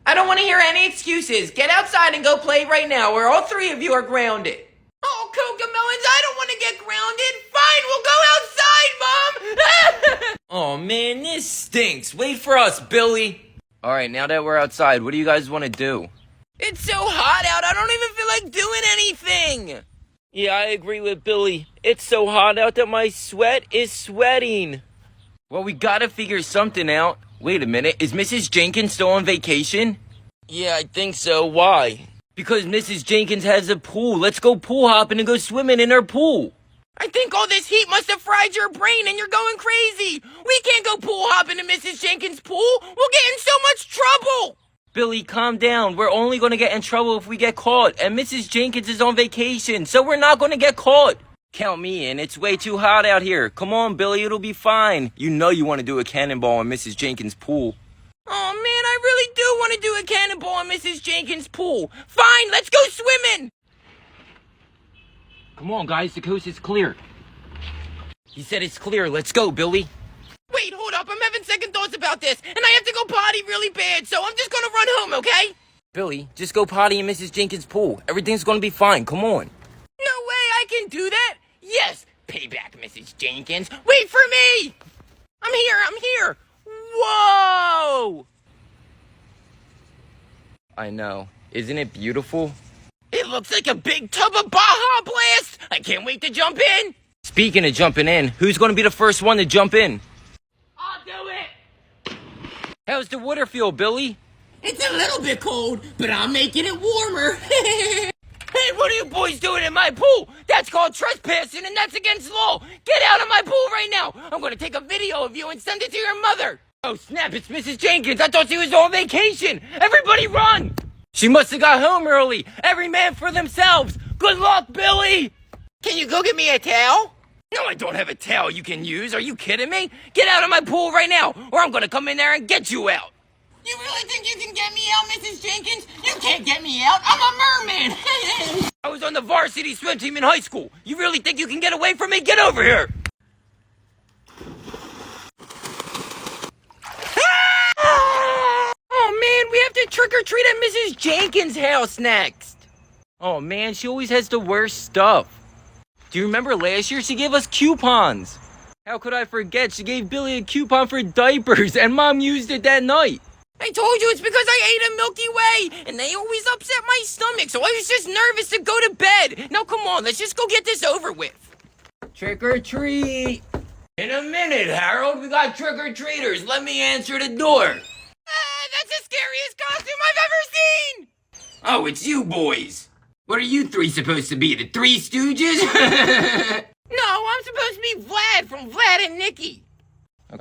I don't want to hear any excuses. Get outside and go play right now, or all three of you are grounded. Oh, Cocomelons, I don't want to get grounded. Fine, we'll go outside, Mom. Oh man, this stinks. Wait for us, Billy. Alright, now that we're outside, what do you guys want to do? It's so hot out, I don't even feel like doing anything. Yeah, I agree with Billy. It's so hot out that my sweat is sweating. Well, we gotta figure something out. Wait a minute, is Mrs. Jenkins still on vacation? Yeah, I think so. Why? Because Mrs. Jenkins has a pool. Let's go pool hopping and go swimming in her pool. I think all this heat must have fried your brain and you're going crazy. We can't go pool hopping in Mrs. Jenkins' pool. We'll get in so much trouble. Billy, calm down. We're only gonna get in trouble if we get caught. And Mrs. Jenkins is on vacation, so we're not gonna get caught. Count me in. It's way too hot out here. Come on, Billy, it'll be fine. You know you want to do a cannonball in Mrs. Jenkins' pool. Oh, man, I really do want to do a cannonball in Mrs. Jenkins' pool. Fine, let's go swimming. Come on, guys, the coast is clear. He said it's clear. Let's go, Billy. Wait, hold up. I'm having second thoughts about this, and I have to go potty really bad, so I'm just gonna run home, okay? Billy, just go potty in Mrs. Jenkins' pool. Everything's gonna be fine. Come on. No way I can do that. Yes, payback, Mrs. Jenkins. Wait for me. I'm here. Whoa! I know. Isn't it beautiful? It looks like a big tub of Baja Blast. I can't wait to jump in. Speaking of jumping in, who's gonna be the first one to jump in? I'll do it. How's the water feel, Billy? It's a little bit cold, but I'm making it warmer. Hey, what are you boys doing in my pool? That's called trespassing, and that's against law. Get out of my pool right now. I'm going to take a video of you and send it to your mother. Oh, snap, it's Mrs. Jenkins. I thought she was on vacation. Everybody run. She must have got home early. Every man for themselves. Good luck, Billy. Can you go get me a towel? No, I don't have a towel you can use. Are you kidding me? Get out of my pool right now, or I'm going to come in there and get you out. You really think you can get me out, Mrs. Jenkins? You can't get me out. I'm a merman. I was on the varsity swim team in high school. You really think you can get away from me? Get over here. Oh, man, we have to trick-or-treat at Mrs. Jenkins' house next. Oh, man, she always has the worst stuff. Do you remember last year she gave us coupons? How could I forget? She gave Billy a coupon for diapers, and Mom used it that night. I told you it's because I ate a Milky Way, and they always upset my stomach, so I was just nervous to go to bed. Now, come on, let's just go get this over with. Trick or treat. In a minute, Harold. We got trick-or-treaters. Let me answer the door. That's the scariest costume I've ever seen! Oh, it's you boys. What are you three supposed to be, the Three Stooges? No, I'm supposed to be Vlad from Vlad and Nikki.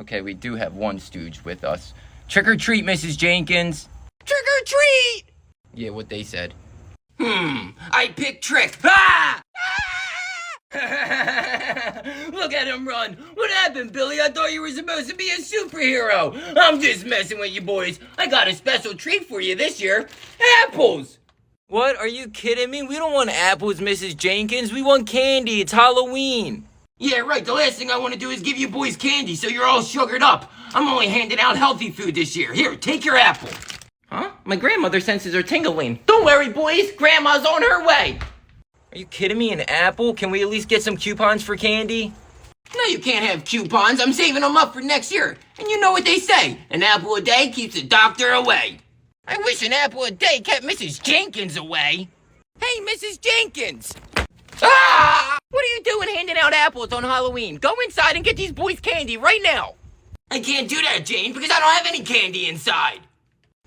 Okay, we do have one stooge with us. Trick or treat, Mrs. Jenkins. Trick or treat! Yeah, what they said. I picked Trick. Ah! Look at him run. What happened, Billy? I thought you were supposed to be a superhero. I'm just messing with you boys. I got a special treat for you this year. Apples! What? Are you kidding me? We don't want apples, Mrs. Jenkins. We want candy. It's Halloween. Yeah, right. The last thing I want to do is give you boys candy so you're all sugared up. I'm only handing out healthy food this year. Here, take your apple. Huh? My grandmother's senses are tingling. Don't worry, boys. Grandma's on her way. Are you kidding me? An apple? Can we at least get some coupons for candy? No, you can't have coupons. I'm saving them up for next year. And you know what they say. An apple a day keeps the doctor away. I wish an apple a day kept Mrs. Jenkins away. Hey, Mrs. Jenkins! Ah! What are you doing handing out apples on Halloween? Go inside and get these boys candy right now. I can't do that, Jane, because I don't have any candy inside.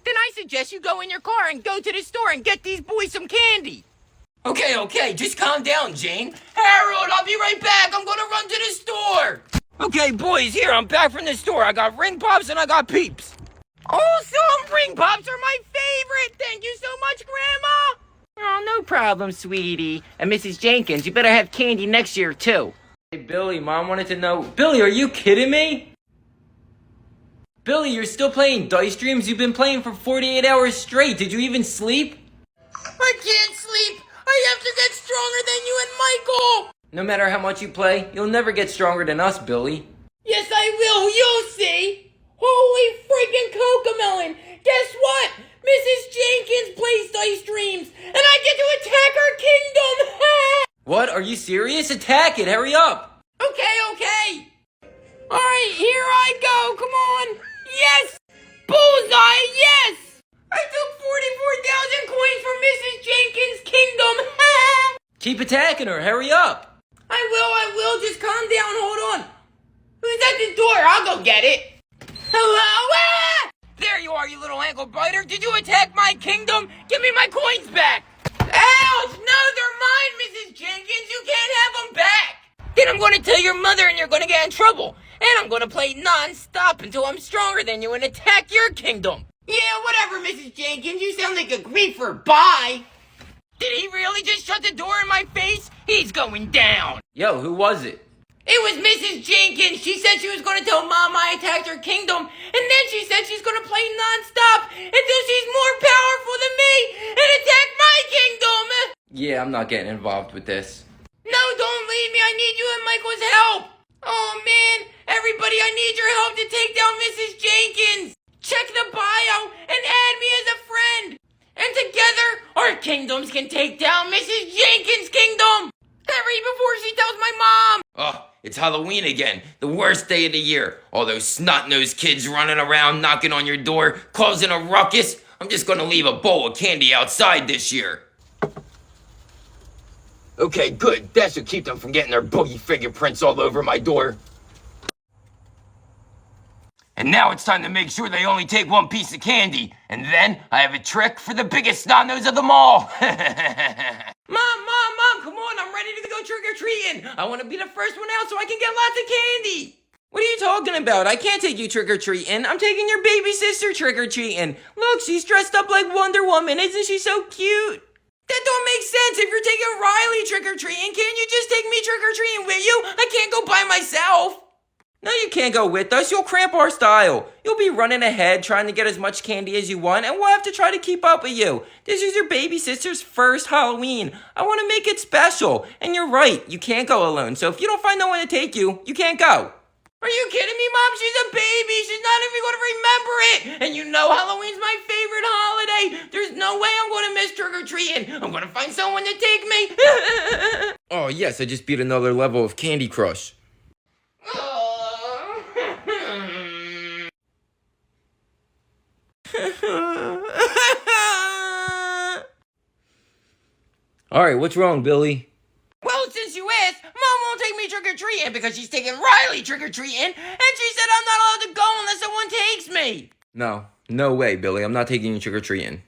Then I suggest you go in your car and go to the store and get these boys some candy. Okay, just calm down, Jane. Harold, I'll be right back. I'm gonna run to the store. Okay, boys, here, I'm back from the store. I got ring pops and I got peeps. Awesome! Ring pops are my favorite! Thank you so much, Grandma! Oh, no problem, sweetie. And Mrs. Jenkins, you better have candy next year, too. Hey, Billy, Mom wanted to know... Billy, are you kidding me? Billy, you're still playing Dice Dreams? You've been playing for 48 hours straight. Did you even sleep? I can't sleep! I have to get stronger than you and Michael! No matter how much you play, you'll never get stronger than us, Billy. Yes, I will. You'll see. Holy freaking cocomelon! Guess what? Mrs. Jenkins plays Dice Dreams, and I get to attack her kingdom! What? Are you serious? Attack it! Hurry up! Okay. Alright, here I go. Come on. Yes! Bullseye, yes! I took 44,000 coins from Mrs. Jenkins' kingdom. Keep attacking her. Hurry up! I will. Just calm down. Hold on. Who's at the door? I'll go get it. Hello? Ah! There you are, you little ankle biter. Did you attack my kingdom? Give me my coins back. Ouch! No, they're mine, Mrs. Jenkins. You can't have them back. Then I'm going to tell your mother and you're going to get in trouble. And I'm going to play non-stop until I'm stronger than you and attack your kingdom. Yeah, whatever, Mrs. Jenkins. You sound like a griefer. Bye. Did he really just shut the door in my face? He's going down. Yo, who was it? It was Mrs. Jenkins. She said she was going to tell Mom I attacked her kingdom, and then she said she's going to play non-stop until she's more powerful than me and attack my kingdom. Yeah, I'm not getting involved with this. No, don't leave me. I need you and Michael's help. Oh, man. Everybody, I need your help to take down Mrs. Jenkins. Check the bio and add me as a friend. And together, our kingdoms can take down Mrs. Jenkins' kingdom. Hurry before she tells my mom. Oh, it's Halloween again. The worst day of the year. All those snot-nosed kids running around, knocking on your door, causing a ruckus. I'm just gonna leave a bowl of candy outside this year. Okay, good. That should keep them from getting their boogie fingerprints all over my door. And now it's time to make sure they only take one piece of candy. And then I have a trick for the biggest snot-nose of them all. Mom, come on. I'm ready to go trick-or-treating. I want to be the first one out so I can get lots of candy. What are you talking about? I can't take you trick-or-treating. I'm taking your baby sister trick-or-treating. Look, she's dressed up like Wonder Woman. Isn't she so cute? That don't make sense. If you're taking Riley trick-or-treating, can't you just take me trick-or-treating with you? I can't go by myself. No, you can't go with us. You'll cramp our style. You'll be running ahead, trying to get as much candy as you want, and we'll have to try to keep up with you. This is your baby sister's first Halloween. I want to make it special. And you're right, you can't go alone. So if you don't find no one to take you, you can't go. Are you kidding me, Mom? She's a baby. She's not even going to remember it. And you know Halloween's my favorite holiday. There's no way I'm going to miss trick-or-treating. I'm going to find someone to take me. Oh, yes, I just beat another level of Candy Crush. Alright, what's wrong, Billy? Well, since you asked, Mom won't take me trick-or-treating because she's taking Riley trick-or-treating, and she said I'm not allowed to go unless someone takes me. No way, Billy. I'm not taking you trick-or-treating.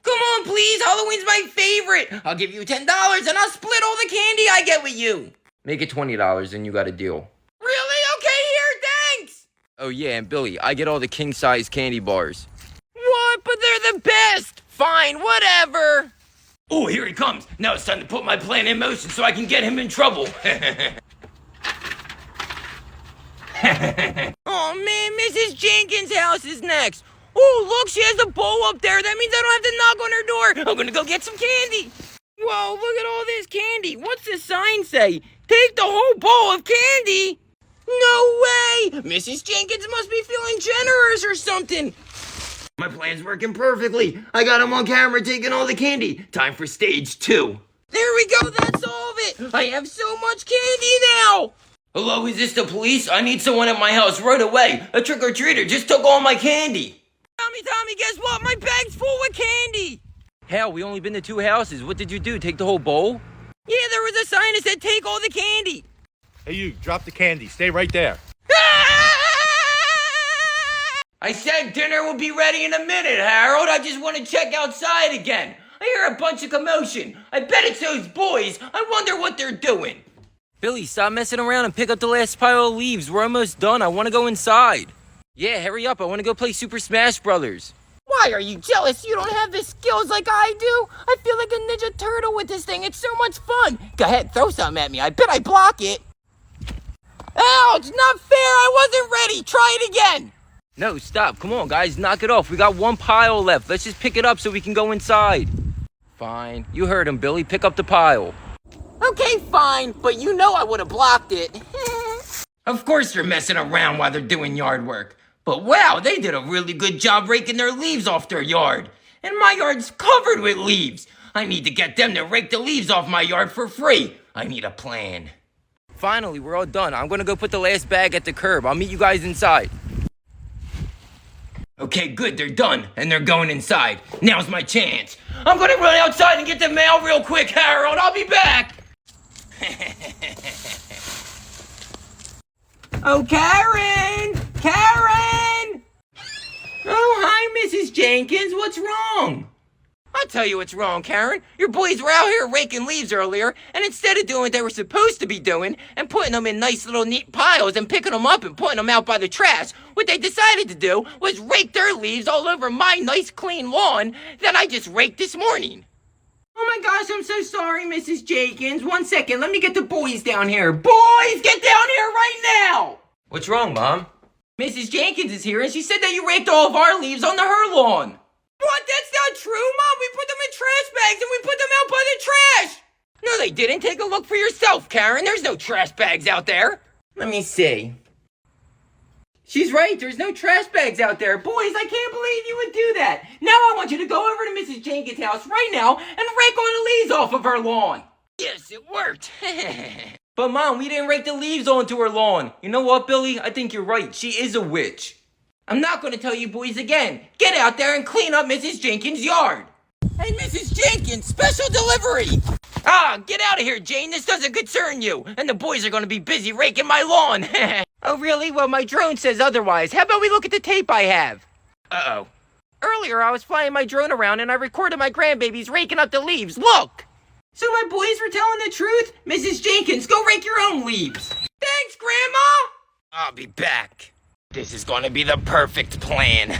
Come on, please. Halloween's my favorite. I'll give you $10 and I'll split all the candy I get with you. Make it $20 and you got a deal. Really? Okay, here, thanks. Oh yeah, and Billy, I get all the king-size candy bars. What? But they're the best. Fine, whatever. Oh, here he comes. Now it's time to put my plan in motion so I can get him in trouble. Oh man, Mrs. Jenkins' house is next. Oh, look, she has a bowl up there. That means I don't have to knock on her door. I'm gonna go get some candy. Whoa, look at all this candy. What's the sign say? Take the whole bowl of candy? No way! Mrs. Jenkins must be feeling generous or something. My plan's working perfectly. I got him on camera taking all the candy. Time for stage 2. There we go, that solved it. I have so much candy now. Hello, is this the police? I need someone at my house right away. A trick-or-treater just took all my candy. Tommy, guess what? My bag's full with candy. Hell, we only been to 2 houses. What did you do? Take the whole bowl? Yeah, there was a sign that said take all the candy. Hey, you, drop the candy. Stay right there. I said dinner will be ready in a minute, Harold. I just want to check outside again. I hear a bunch of commotion. I bet it's those boys. I wonder what they're doing. Billy, stop messing around and pick up the last pile of leaves. We're almost done. I want to go inside. Yeah, hurry up. I want to go play Super Smash Brothers. Why are you jealous? You don't have the skills like I do. I feel like a Ninja Turtle with this thing. It's so much fun. Go ahead, throw something at me. I bet I block it. Ouch, not fair. I wasn't ready. Try it again. No, stop. Come on, guys. Knock it off. We got 1 pile left. Let's just pick it up so we can go inside. Fine. You heard him, Billy. Pick up the pile. Okay, fine, but you know I would have blocked it. Of course they're messing around while they're doing yard work. But wow, they did a really good job raking their leaves off their yard. And my yard's covered with leaves. I need to get them to rake the leaves off my yard for free. I need a plan. Finally, we're all done. I'm gonna go put the last bag at the curb. I'll meet you guys inside. Okay, good, they're done, and they're going inside. Now's my chance. I'm gonna run outside and get the mail real quick, Harold. I'll be back. Oh, Karen! Karen! Oh, hi, Mrs. Jenkins. What's wrong? I'll tell you what's wrong, Karen. Your boys were out here raking leaves earlier, and instead of doing what they were supposed to be doing and putting them in nice little neat piles and picking them up and putting them out by the trash, what they decided to do was rake their leaves all over my nice clean lawn that I just raked this morning. Oh my gosh, I'm so sorry, Mrs. Jenkins. 1 second, let me get the boys down here. Boys, get down here right now! What's wrong, Mom? Mrs. Jenkins is here, and she said that you raked all of our leaves onto her lawn. What? That's not true, Mom. We put them in trash bags and we put them out by the trash. No, they didn't. Take a look for yourself, Karen. There's no trash bags out there. Let me see. She's right, there's no trash bags out there. Boys, I can't believe you would do that. Now I want you to go over to Mrs. Jenkins' house right now and rake all the leaves off of her lawn. Yes, it worked. But Mom, we didn't rake the leaves onto her lawn. You know what, Billy? I think you're right. She is a witch. I'm not going to tell you boys again. Get out there and clean up Mrs. Jenkins' yard. Hey, Mrs. Jenkins, special delivery. Ah, get out of here, Jane. This doesn't concern you. And the boys are going to be busy raking my lawn. Oh, really? Well, my drone says otherwise. How about we look at the tape I have? Uh-oh. Earlier, I was flying my drone around and I recorded my grandbabies raking up the leaves. Look! So my boys were telling the truth? Mrs. Jenkins, go rake your own leaves. Thanks, Grandma! I'll be back. This is gonna be the perfect plan.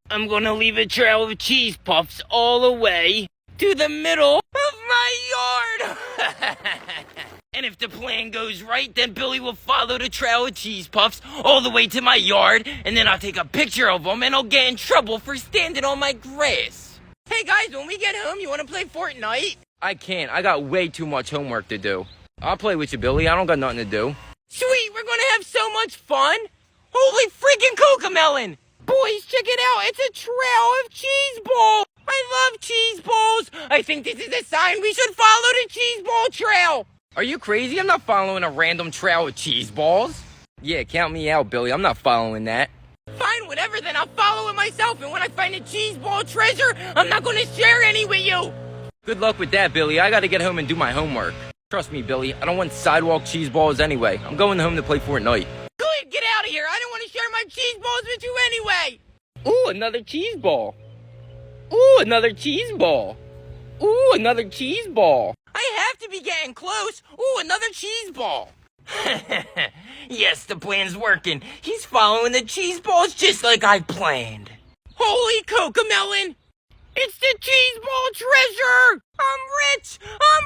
I'm gonna leave a trail of cheese puffs all the way to the middle of my yard. And if the plan goes right, then Billy will follow the trail of cheese puffs all the way to my yard, and then I'll take a picture of them and I'll get in trouble for standing on my grass. Hey guys, when we get home, you wanna play Fortnite? I can't. I got way too much homework to do. I'll play with you, Billy. I don't got nothing to do. Sweet, we're gonna have so much fun. Holy freaking cocomelon! Boys, check it out. It's a trail of Cheeseball. I love Cheeseballs. I think this is a sign we should follow the Cheeseball trail. Are you crazy? I'm not following a random trail of cheese balls. Yeah, count me out, Billy. I'm not following that. Fine, whatever, then I'll follow it myself. And when I find a Cheeseball treasure, I'm not gonna share any with you. Good luck with that, Billy. I gotta get home and do my homework. Trust me, Billy. I don't want Sidewalk cheese balls anyway. I'm going home to play Fortnite. Good, get out of here. I don't want to share my cheese balls with you anyway. Ooh, another cheese ball. Ooh, another cheese ball. Ooh, another cheese ball. I have to be getting close. Ooh, another cheese ball. Yes, the plan's working. He's following the cheese balls just like I planned. Holy cocomelon! It's the Cheeseball treasure! I'm rich! I'm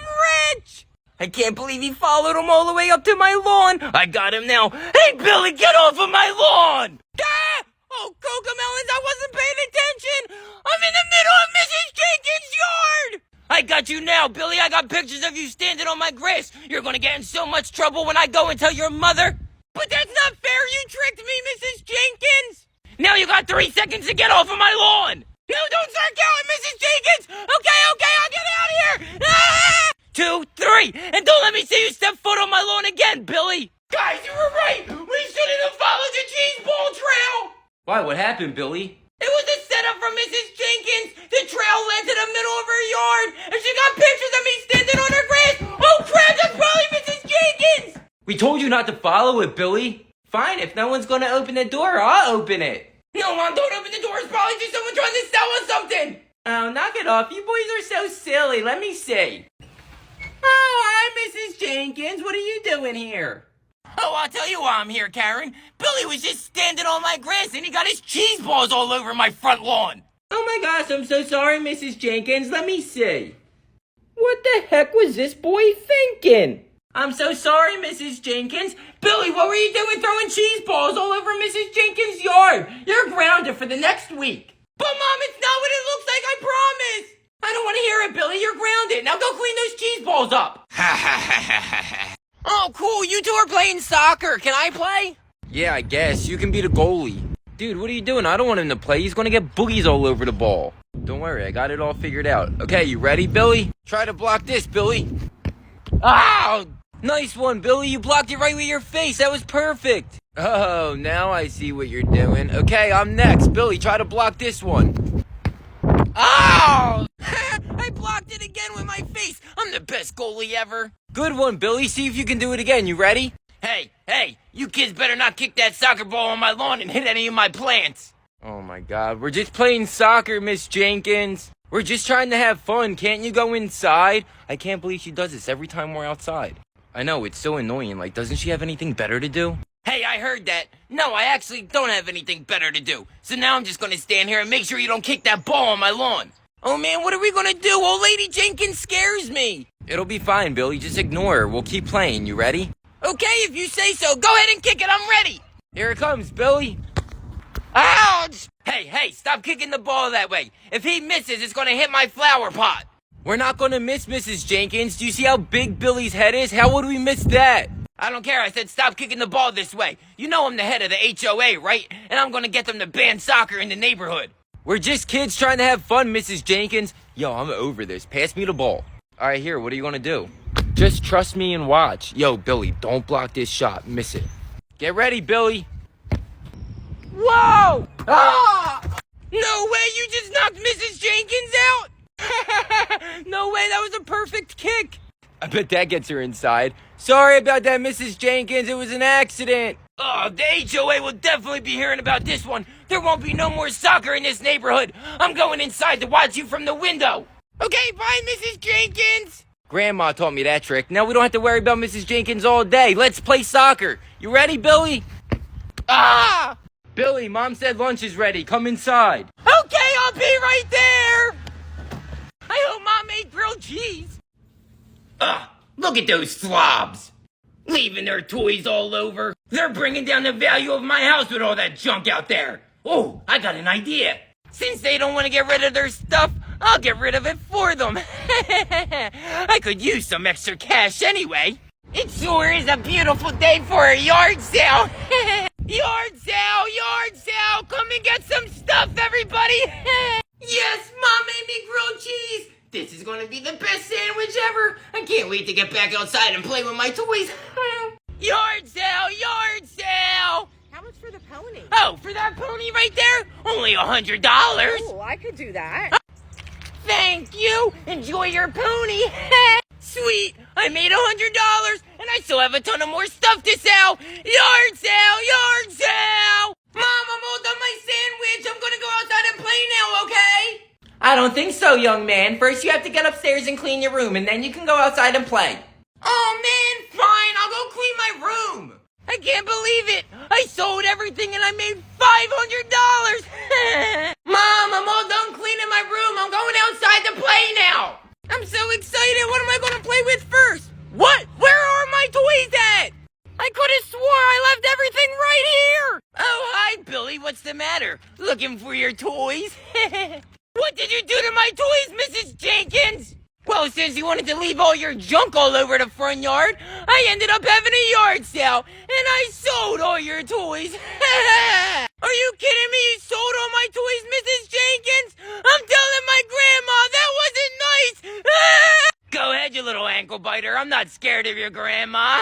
rich! I can't believe he followed him all the way up to my lawn. I got him now. Hey, Billy, get off of my lawn! Ah! Oh, cocomelons, I wasn't paying attention! I'm in the middle of Mrs. Jenkins' yard! I got you now, Billy. I got pictures of you standing on my grass. You're gonna get in so much trouble when I go and tell your mother. But that's not fair. You tricked me, Mrs. Jenkins. Now you got 3 seconds to get off of my lawn. No, don't start counting, Mrs. Jenkins. Okay, I'll get out of here. Ah! 2, 3, and don't let me see you step foot on my lawn again, Billy. Guys, you were right. We shouldn't have followed the Cheeseball trail. Why? What happened, Billy? It was a setup for Mrs. Jenkins. The trail led to the middle of her yard, and she got pictures of me standing on her grass. Oh, crap, that's probably Mrs. Jenkins. We told you not to follow it, Billy. Fine, if no one's gonna open the door, I'll open it. No, Mom, don't open the door. It's probably just someone trying to sell us something. Oh, knock it off. You boys are so silly. Let me see. Oh, hi, Mrs. Jenkins. What are you doing here? Oh, I'll tell you why I'm here, Karen. Billy was just standing on my grass and he got his cheese balls all over my front lawn. Oh my gosh, I'm so sorry, Mrs. Jenkins. Let me see. What the heck was this boy thinking? I'm so sorry, Mrs. Jenkins. Billy, what were you doing throwing cheese balls all over Mrs. Jenkins' yard? You're grounded for the next week. But, Mom, it's not what it looks like, I promise. I don't want to hear it, Billy. You're grounded. Now go clean those cheese balls up. Oh, cool. You two are playing soccer. Can I play? Yeah, I guess. You can be the goalie. Dude, what are you doing? I don't want him to play. He's going to get boogies all over the ball. Don't worry, I got it all figured out. Okay, you ready, Billy? Try to block this, Billy. Ow! Nice one, Billy. You blocked it right with your face. That was perfect. Oh, now I see what you're doing. Okay, I'm next. Billy, try to block this one. Oh! I blocked it again with my face. I'm the best goalie ever. Good one, Billy. See if you can do it again. You ready? Hey, you kids better not kick that soccer ball on my lawn and hit any of my plants. Oh my God, we're just playing soccer, Miss Jenkins. We're just trying to have fun. Can't you go inside? I can't believe she does this every time we're outside. I know, it's so annoying. Like, doesn't she have anything better to do? Hey, I heard that. No, I actually don't have anything better to do. So now I'm just gonna stand here and make sure you don't kick that ball on my lawn. Oh man, what are we gonna do? Old Lady Jenkins scares me. It'll be fine, Billy. Just ignore her. We'll keep playing. You ready? Okay, if you say so. Go ahead and kick it. I'm ready. Here it comes, Billy. Ouch! Hey, stop kicking the ball that way. If he misses, it's gonna hit my flower pot. We're not gonna miss, Mrs. Jenkins. Do you see how big Billy's head is? How would we miss that? I don't care. I said stop kicking the ball this way. You know I'm the head of the HOA, right? And I'm gonna get them to ban soccer in the neighborhood. We're just kids trying to have fun, Mrs. Jenkins. Yo, I'm over this. Pass me the ball. All right, here. What are you gonna do? Just trust me and watch. Yo, Billy, don't block this shot. Miss it. Get ready, Billy. Whoa! Ah! No way, you just knocked Mrs. Jenkins out? No way, that was a perfect kick. I bet that gets her inside. Sorry about that, Mrs. Jenkins. It was an accident. Oh, the HOA will definitely be hearing about this one. There won't be no more soccer in this neighborhood. I'm going inside to watch you from the window. Okay, bye, Mrs. Jenkins. Grandma taught me that trick. Now we don't have to worry about Mrs. Jenkins all day. Let's play soccer. You ready, Billy? Ah! Billy, Mom said lunch is ready. Come inside. Okay, I'll be right there. I hope Mom made grilled cheese. Look at those slobs. Leaving their toys all over. They're bringing down the value of my house with all that junk out there. Oh, I got an idea. Since they don't want to get rid of their stuff, I'll get rid of it for them. I could use some extra cash anyway. It sure is a beautiful day for a yard sale. Yard sale, come and get some stuff, everybody. Yes, Mom made me grilled cheese. This is going to be the best sandwich ever. I can't wait to get back outside and play with my toys. Yard sale. How much for the pony? Oh, for that pony right there? Only $100. Oh, I could do that. Thank you. Enjoy your pony. Sweet. I made $100 and I still have a ton of more stuff to sell. Yard sale. Mom, I'm all done my sandwich. I'm going to go outside and play now, okay? I don't think so, young man. First you have to get upstairs and clean your room, and then you can go outside and play. Oh, man, fine. I'll go clean my room. I can't believe it. I sold everything and I made $500. Mom, I'm all done cleaning my room. I'm going outside to play now. I'm so excited. What am I going to play with first? What? Where are my toys at? I could have swore I left everything right here. Oh, hi, Billy. What's the matter? Looking for your toys? What did you do to my toys, Mrs. Jenkins? Well, since you wanted to leave all your junk all over the front yard, I ended up having a yard sale, and I sold all your toys. Are you kidding me? You sold all my toys, Mrs. Jenkins? I'm telling my grandma that wasn't nice. Go ahead, you little ankle biter. I'm not scared of your grandma.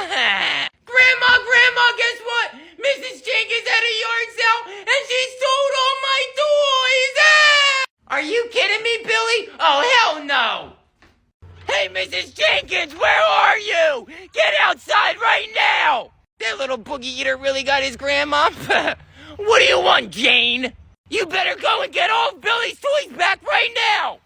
Grandma, guess what? Mrs. Jenkins had a yard sale, and she sold all my toys. Are you kidding me, Billy? Oh, hell no. Hey, Mrs. Jenkins, where are you? Get outside right now! That little boogie eater really got his grandma. What do you want, Jane? You better go and get all Billy's toys back right now!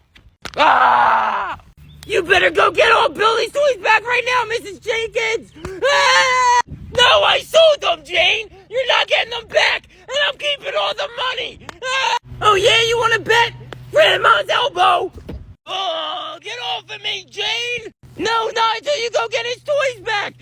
Ah! You better go get all Billy's toys back right now, Mrs. Jenkins! Ah! No, I sold them, Jane! You're not getting them back, and I'm keeping all the money! Ah! Oh yeah, you want to bet? Grandma's elbow! Oh, get off of me, Jane! No, not until you go get his toys back!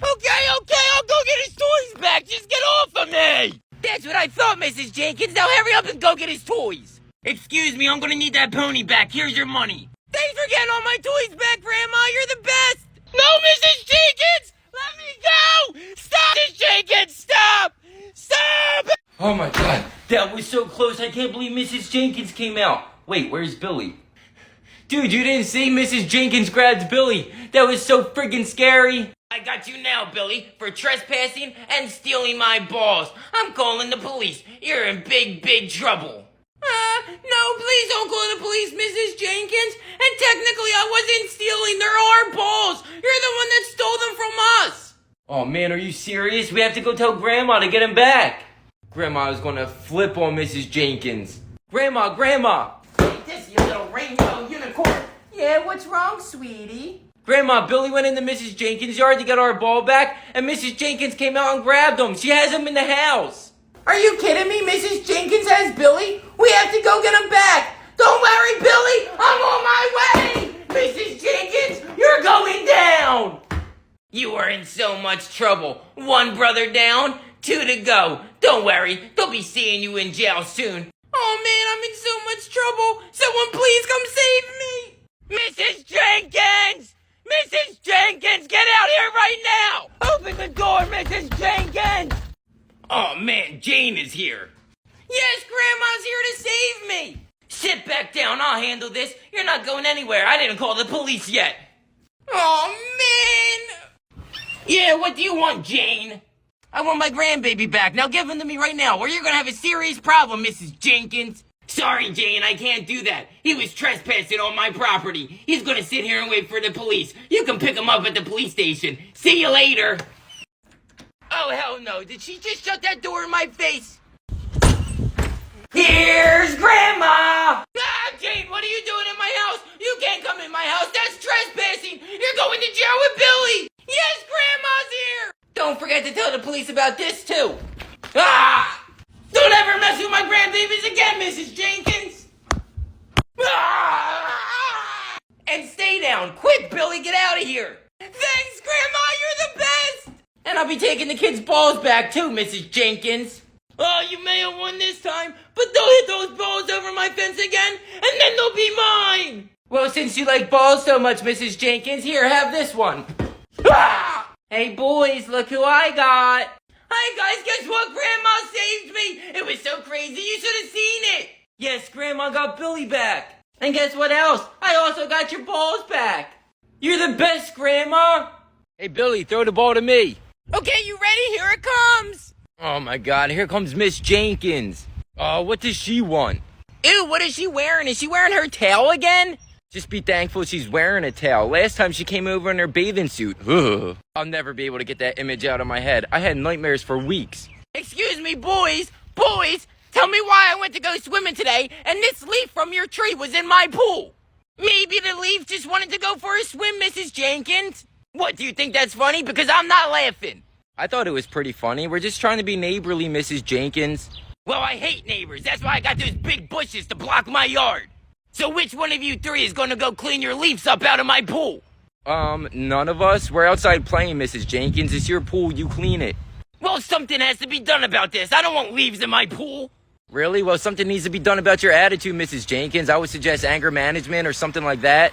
Okay, I'll go get his toys back! Just get off of me! That's what I thought, Mrs. Jenkins. Now hurry up and go get his toys! Excuse me, I'm gonna need that pony back. Here's your money. Thanks for getting all my toys back, Grandma. You're the best. No, Mrs. Jenkins! Let me go! Stop, Mrs. Jenkins! Stop! Stop! Oh my god, that was so close. I can't believe Mrs. Jenkins came out. Wait, where's Billy? Dude, you didn't see Mrs. Jenkins grabs Billy. That was so friggin' scary. I got you now, Billy, for trespassing and stealing my balls. I'm calling the police. You're in big, big trouble. No, please don't call the police, Mrs. Jenkins. And technically, I wasn't stealing. They're our balls. You're the one that stole them from us. Oh man, are you serious? We have to go tell Grandma to get him back. Grandma is gonna flip on Mrs. Jenkins. Grandma! Take this, you little rainbow unicorn. Yeah, what's wrong, sweetie? Grandma, Billy went into Mrs. Jenkins' yard to get our ball back, and Mrs. Jenkins came out and grabbed him. She has him in the house. Are you kidding me? Mrs. Jenkins has Billy? We have to go get him back. Don't worry, Billy. I'm on my way. Mrs. Jenkins, you're going down. You are in so much trouble. One brother down, 2 to go. Don't worry. They'll be seeing you in jail soon. Oh, man, I'm in so much trouble. Someone please come save me. Mrs. Jenkins! Mrs. Jenkins, get out here right now! Open the door, Mrs. Jenkins! Oh, man, Jane is here. Yes, Grandma's here to save me. Sit back down. I'll handle this. You're not going anywhere. I didn't call the police yet. Oh, man. Yeah, what do you want, Jane? I want my grandbaby back. Now give him to me right now, or you're going to have a serious problem, Mrs. Jenkins. Sorry, Jane, I can't do that. He was trespassing on my property. He's going to sit here and wait for the police. You can pick him up at the police station. See you later. Oh, hell no. Did she just shut that door in my face? Here's Grandma! Ah, Jane, what are you doing in my house? You can't come in my house. That's trespassing. You're going to jail with Billy. Yes, Grandma's here. Don't forget to tell the police about this, too. Ah! Don't ever mess with my grandbabies again, Mrs. Jenkins. Ah! And stay down. Quick, Billy, get out of here. Thanks, Grandma. You're the best. And I'll be taking the kids' balls back, too, Mrs. Jenkins. Oh, you may have won this time, but they'll hit those balls over my fence again, and then they'll be mine! Well, since you like balls so much, Mrs. Jenkins, here, have this one. Ah! Hey, boys, look who I got. Hi, guys, guess what? Grandma saved me! It was so crazy, you should have seen it! Yes, Grandma got Billy back. And guess what else? I also got your balls back. You're the best, Grandma. Hey, Billy, throw the ball to me. Okay, you ready? Here it comes! Oh my god, here comes Miss Jenkins. Oh, what does she want? Ew, what is she wearing? Is she wearing her tail again? Just be thankful she's wearing a tail. Last time she came over in her bathing suit. Ugh. I'll never be able to get that image out of my head. I had nightmares for weeks. Excuse me, boys. Boys, tell me why I went to go swimming today and this leaf from your tree was in my pool. Maybe the leaf just wanted to go for a swim, Mrs. Jenkins. What, do you think that's funny? Because I'm not laughing. I thought it was pretty funny. We're just trying to be neighborly, Mrs. Jenkins. Well, I hate neighbors. That's why I got those big bushes to block my yard. So which one of you three is going to go clean your leaves up out of my pool? None of us. We're outside playing, Mrs. Jenkins. It's your pool. You clean it. Well, something has to be done about this. I don't want leaves in my pool. Really? Well, something needs to be done about your attitude, Mrs. Jenkins. I would suggest anger management or something like that.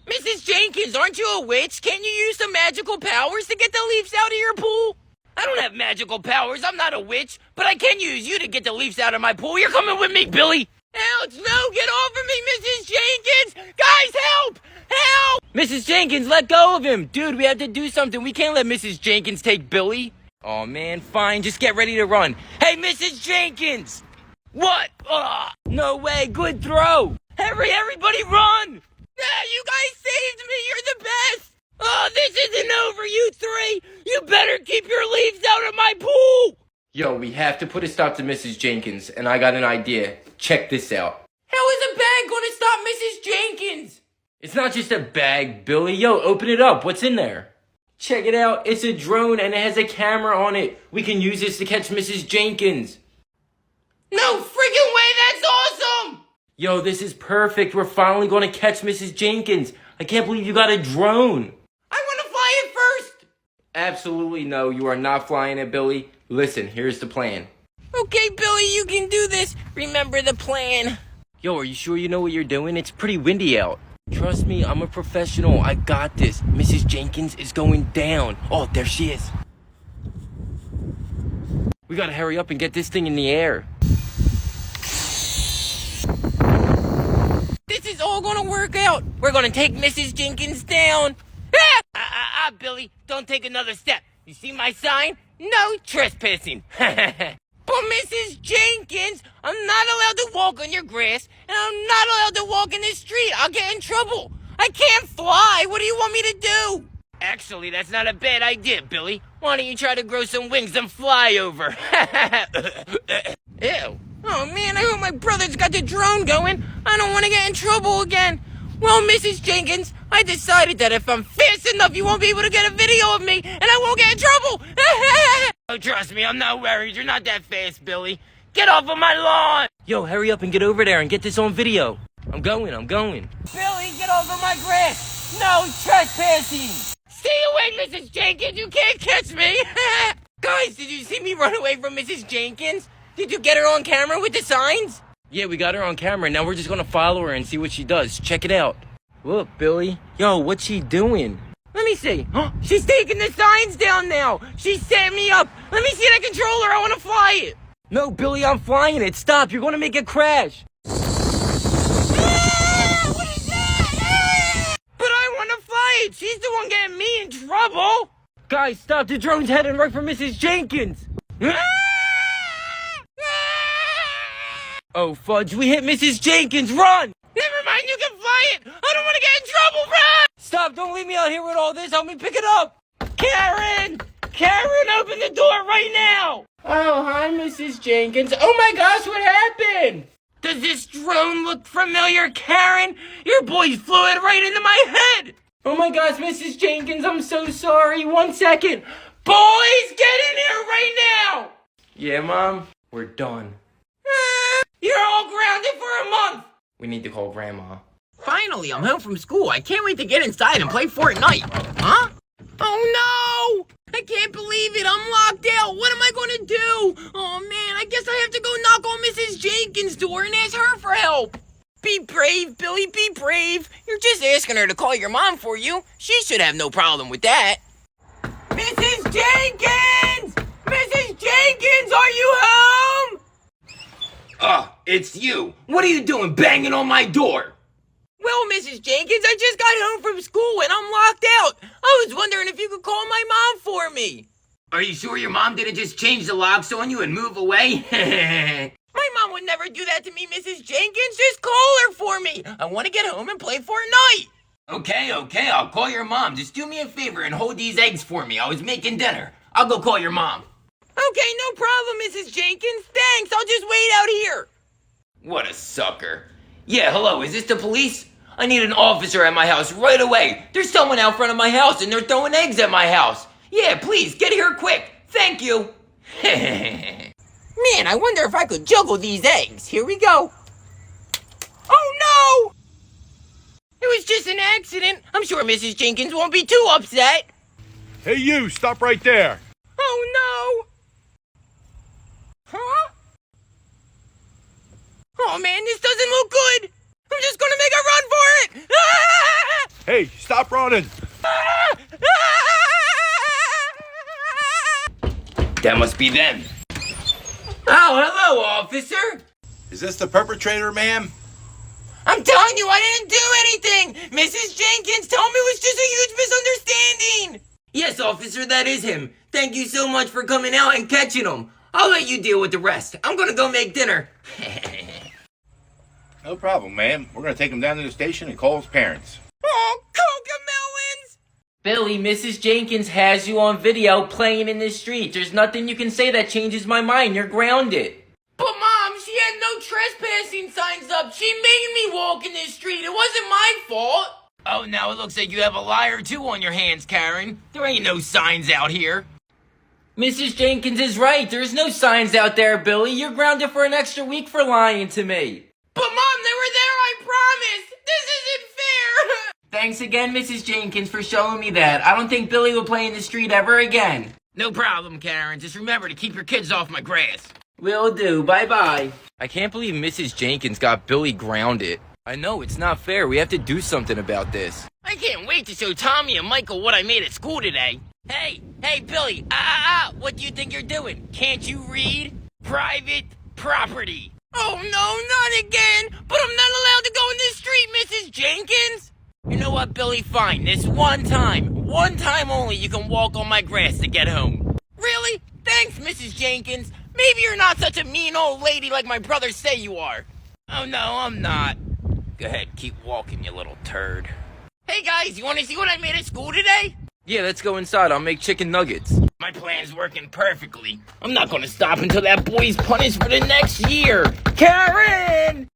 Mrs. Jenkins, aren't you a witch? Can't you use some magical powers to get the leaves out of your pool? I don't have magical powers. I'm not a witch. But I can use you to get the leaves out of my pool. You're coming with me, Billy. Ouch, no, get off of me, Mrs. Jenkins. Guys, help! Help! Mrs. Jenkins, let go of him. Dude, we have to do something. We can't let Mrs. Jenkins take Billy. Oh, man, fine. Just get ready to run. Hey, Mrs. Jenkins! What? No way. Good throw. Hurry, everybody run! You guys saved me. You're the best. Oh, this isn't over, you three. You better keep your leaves out of my pool. Yo, we have to put a stop to Mrs. Jenkins, and I got an idea. Check this out. How is a bag going to stop Mrs. Jenkins? It's not just a bag, Billy. Yo, open it up. What's in there? Check it out. It's a drone, and it has a camera on it. We can use this to catch Mrs. Jenkins. No friggin' way, that's awesome! Yo, this is perfect. We're finally going to catch Mrs. Jenkins. I can't believe you got a drone. I want to fly it first. Absolutely no, you are not flying it, Billy. Listen, here's the plan. Okay, Billy, you can do this. Remember the plan. Yo, are you sure you know what you're doing? It's pretty windy out. Trust me, I'm a professional. I got this. Mrs. Jenkins is going down. Oh, there she is. We gotta hurry up and get this thing in the air. This is all gonna work out. We're gonna take Mrs. Jenkins down. Billy, don't take another step. You see my sign? No trespassing. But Mrs. Jenkins, I'm not allowed to walk on your grass, and I'm not allowed to walk in the street. I'll get in trouble. I can't fly. What do you want me to do? Actually, that's not a bad idea, Billy. Why don't you try to grow some wings and fly over? Ew. Oh, man, I hope my brother's got the drone going. I don't want to get in trouble again. Well, Mrs. Jenkins, I decided that if I'm fast enough, you won't be able to get a video of me, and I won't get in trouble. Oh, trust me, I'm not worried. You're not that fast, Billy. Get off of my lawn. Yo, hurry up and get over there and get this on video. I'm going. Billy, get off of my grass. No trespassing. Stay away, Mrs. Jenkins. You can't catch me. Guys, did you see me run away from Mrs. Jenkins? Did you get her on camera with the signs? Yeah, we got her on camera. Now we're just gonna follow her and see what she does. Check it out. Look, Billy. Yo, what's she doing? Let me see. She's taking the signs down now. She set me up. Let me see that controller. I want to fly it. No, Billy, I'm flying it. Stop. You're gonna make it crash. What is that? But I want to fly it. She's the one getting me in trouble. Guys, stop. The drone's heading right for Mrs. Jenkins. Oh, fudge. We hit Mrs. Jenkins. Run! Never mind. You can fly it. I don't want to get in trouble. Run! Stop. Don't leave me out here with all this. Help me pick it up. Karen! Karen, open the door right now! Oh, hi, Mrs. Jenkins. Oh, my gosh. What happened? Does this drone look familiar, Karen? Your boy flew it right into my head! Oh, my gosh, Mrs. Jenkins. I'm so sorry. 1 second. Boys, get in here right now! Yeah, Mom. We're done. You're all grounded for a month! We need to call Grandma. Finally, I'm home from school. I can't wait to get inside and play Fortnite. Huh? Oh no! I can't believe it! I'm locked out! What am I gonna do? Oh man, I guess I have to go knock on Mrs. Jenkins' door and ask her for help! Be brave, Billy, be brave! You're just asking her to call your mom for you. She should have no problem with that. Mrs. Jenkins! Mrs. Jenkins, are you home? It's you. What are you doing banging on my door? Well, Mrs. Jenkins, I just got home from school and I'm locked out. I was wondering if you could call my mom for me. Are you sure your mom didn't just change the locks on you and move away? My mom would never do that to me, Mrs. Jenkins. Just call her for me. I want to get home and play Fortnite. Okay, I'll call your mom. Just do me a favor and hold these eggs for me. I was making dinner. I'll go call your mom. Okay, no problem, Mrs. Jenkins. Thanks, I'll just wait out here. What a sucker. Yeah, hello, is this the police? I need an officer at my house right away. There's someone out front of my house and they're throwing eggs at my house. Yeah, please, get here quick. Thank you. Man, I wonder if I could juggle these eggs. Here we go. Oh, no! It was just an accident. I'm sure Mrs. Jenkins won't be too upset. Hey, you, stop right there. Oh, no! Huh? Oh, man, this doesn't look good. I'm just gonna make a run for it. Ah! Hey, stop running. Ah! That must be them. Oh, hello, officer. Is this the perpetrator, ma'am? I'm telling you, I didn't do anything. Mrs. Jenkins told me it was just a huge misunderstanding. Yes, officer, that is him. Thank you so much for coming out and catching him. I'll let you deal with the rest. I'm gonna go make dinner. No problem, ma'am. We're going to take him down to the station and call his parents. Oh, cocomelons! Billy, Mrs. Jenkins has you on video playing in the street. There's nothing you can say that changes my mind. You're grounded. But Mom, she had no trespassing signs up. She made me walk in the street. It wasn't my fault. Oh, now it looks like you have a lie or two on your hands, Karen. There ain't no signs out here. Mrs. Jenkins is right. There's no signs out there, Billy. You're grounded for an extra week for lying to me. But Mom, they were there, I promise. This isn't fair. Thanks again, Mrs. Jenkins, for showing me that. I don't think Billy will play in the street ever again. No problem, Karen. Just remember to keep your kids off my grass. Will do. Bye-bye. I can't believe Mrs. Jenkins got Billy grounded. I know, it's not fair. We have to do something about this. I can't wait to show Tommy and Michael what I made at school today. Hey, Billy, what do you think you're doing? Can't you read? Private property. Oh no, not again! But I'm not allowed to go in the street, Mrs. Jenkins! You know what, Billy? Fine, this one time only, you can walk on my grass to get home. Really? Thanks, Mrs. Jenkins. Maybe you're not such a mean old lady like my brothers say you are. Oh no, I'm not. Go ahead, keep walking, you little turd. Hey guys, you wanna see what I made at school today? Yeah, let's go inside. I'll make chicken nuggets. My plan's working perfectly. I'm not gonna stop until that boy's punished for the next year. Karen!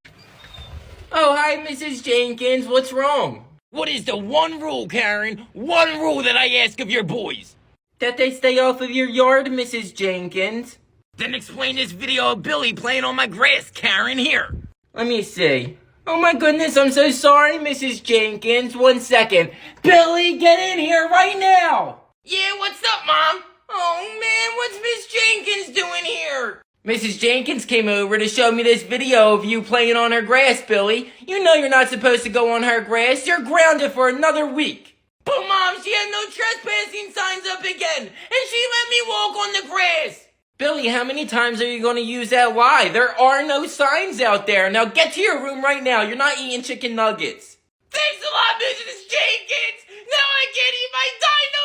Oh, hi, Mrs. Jenkins. What's wrong? What is the one rule, Karen? One rule that I ask of your boys? That they stay off of your yard, Mrs. Jenkins. Then explain this video of Billy playing on my grass, Karen, here. Let me see. Oh my goodness, I'm so sorry, Mrs. Jenkins. 1 second. Billy, get in here right now! Yeah, what's up, Mom? Oh man, what's Miss Jenkins doing here? Mrs. Jenkins came over to show me this video of you playing on her grass, Billy. You know you're not supposed to go on her grass. You're grounded for another week. But Mom, she had no trespassing signs up again, and she let me walk on the grass. Billy, how many times are you going to use that lie? There are no signs out there. Now get to your room right now. You're not eating chicken nuggets. Thanks a lot, Mrs. Jenkins. Now I can't eat my dino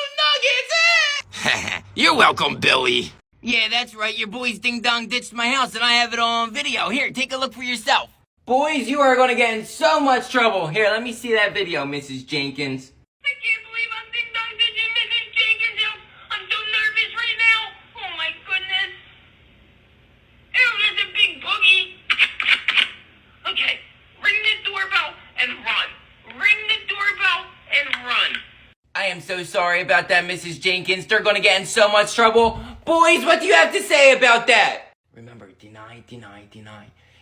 nuggets. You're welcome, Billy. Yeah, that's right. Your boys ding-dong ditched my house, and I have it all on video. Here, take a look for yourself. Boys, you are going to get in so much trouble. Here, let me see that video, Mrs. Jenkins. I can't believe I'm ding-dong ditching Mrs. Jenkins' house. I'm so nervous right now. Oh, my goodness. Ew, there's a big boogie. Okay, ring the doorbell and run. Ring the doorbell and run. I am so sorry about that, Mrs. Jenkins. They're going to get in so much trouble. Boys, what do you have to say about that? Remember, deny.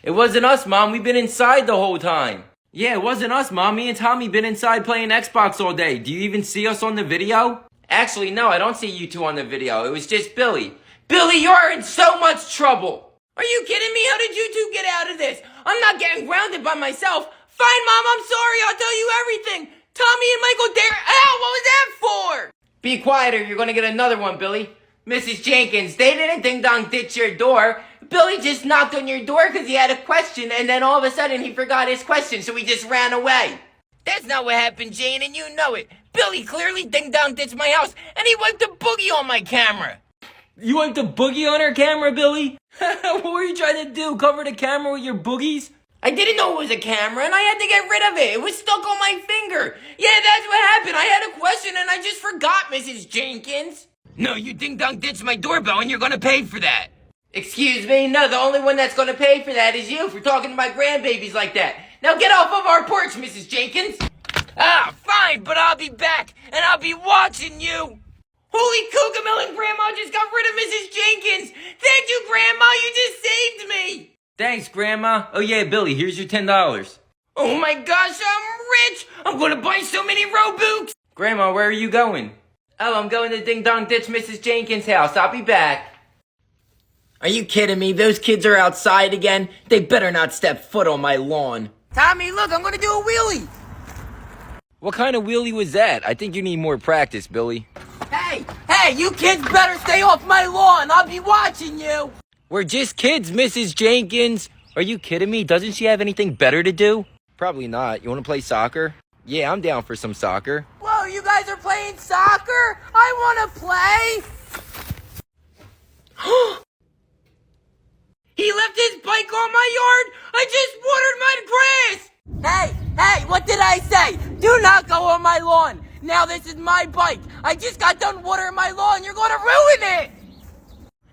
It wasn't us, Mom. We've been inside the whole time. Yeah, it wasn't us, Mom. Me and Tommy been inside playing Xbox all day. Do you even see us on the video? Actually, no, I don't see you two on the video. It was just Billy. Billy, you're in so much trouble. Are you kidding me? How did you two get out of this? I'm not getting grounded by myself. Fine, Mom, I'm sorry. I'll tell you everything. Tommy and Michael dare. Ow, what was that for? Be quiet or you're going to get another one, Billy. Mrs. Jenkins, they didn't ding-dong ditch your door. Billy just knocked on your door because he had a question, and then all of a sudden he forgot his question, so he just ran away. That's not what happened, Jane, and you know it. Billy clearly ding-dong ditched my house, and he wiped a boogie on my camera. You wiped a boogie on her camera, Billy? What were you trying to do, cover the camera with your boogies? I didn't know it was a camera, and I had to get rid of it. It was stuck on my finger. Yeah, that's what happened. I had a question, and I just forgot, Mrs. Jenkins. No, you ding-dong ditched my doorbell, and you're gonna pay for that. Excuse me? No, the only one that's gonna pay for that is you for talking to my grandbabies like that. Now get off of our porch, Mrs. Jenkins. Ah, fine, but I'll be back, and I'll be watching you. Holy Kookamelon, Grandma just got rid of Mrs. Jenkins. Thank you, Grandma. You just saved me. Thanks, Grandma. Oh yeah, Billy, here's your $10. Oh my gosh, I'm rich. I'm gonna buy so many Robooks. Grandma, where are you going? Oh, I'm going to ding-dong ditch Mrs. Jenkins' house. I'll be back. Are you kidding me? Those kids are outside again. They better not step foot on my lawn. Tommy, look, I'm gonna do a wheelie. What kind of wheelie was that? I think you need more practice, Billy. Hey, you kids better stay off my lawn. I'll be watching you. We're just kids, Mrs. Jenkins. Are you kidding me? Doesn't she have anything better to do? Probably not. You want to play soccer? Yeah, I'm down for some soccer. Whoa, you guys are playing soccer? I want to play. He left his bike on my yard. I just watered my grass. Hey, what did I say? Do not go on my lawn. Now this is my bike. I just got done watering my lawn. You're going to ruin it.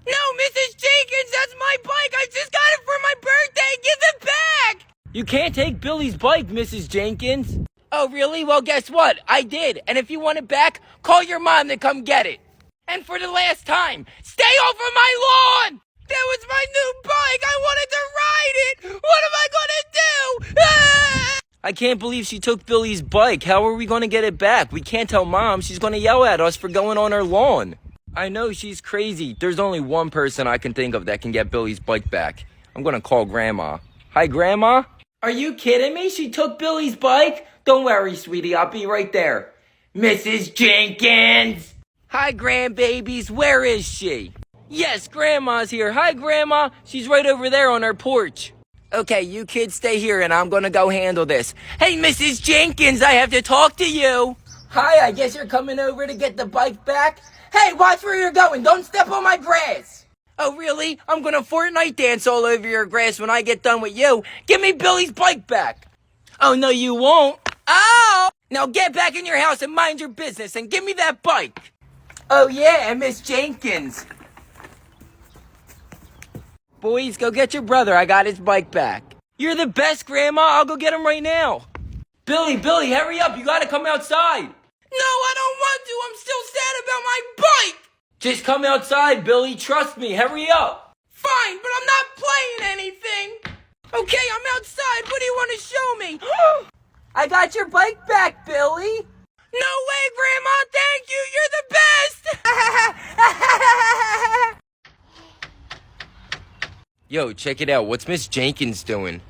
No, Mrs. Jenkins, that's my bike. I just got it for my birthday. Give it back. You can't take Billy's bike, Mrs. Jenkins. Oh, really? Well, guess what? I did. And if you want it back, call your mom to come get it. And for the last time, stay off of my lawn. That was my new bike. I wanted to ride it. What am I going to do? Ah! I can't believe she took Billy's bike. How are we going to get it back? We can't tell Mom. She's going to yell at us for going on her lawn. I know she's crazy. There's only one person I can think of that can get Billy's bike back. I'm gonna call Grandma. Hi, Grandma? Are you kidding me? She took Billy's bike? Don't worry, sweetie. I'll be right there. Mrs. Jenkins! Hi, grandbabies. Where is she? Yes, Grandma's here. Hi, Grandma. She's right over there on her porch. Okay, you kids stay here and I'm gonna go handle this. Hey, Mrs. Jenkins, I have to talk to you. Hi, I guess you're coming over to get the bike back? Hey, watch where you're going. Don't step on my grass. Oh, really? I'm gonna Fortnite dance all over your grass when I get done with you. Give me Billy's bike back. Oh, no, you won't. Oh! Now get back in your house and mind your business and give me that bike. Oh, yeah, and Miss Jenkins. Boys, go get your brother. I got his bike back. You're the best, Grandma. I'll go get him right now. Billy, hurry up. You gotta come outside. No, I don't want to. I'm still sad about my bike. Just come outside, Billy. Trust me. Hurry up. Fine, but I'm not playing anything. Okay, I'm outside. What do you want to show me? I got your bike back, Billy. No way, Grandma. Thank you. You're the best. Yo, check it out. What's Miss Jenkins doing?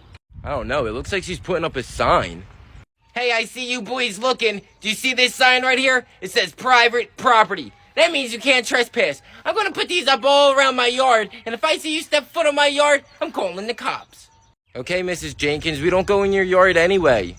I don't know. It looks like she's putting up a sign. Hey, I see you boys looking. Do you see this sign right here? It says private property. That means you can't trespass. I'm gonna put these up all around my yard, and if I see you step foot on my yard, I'm calling the cops. Okay, Mrs. Jenkins, we don't go in your yard anyway.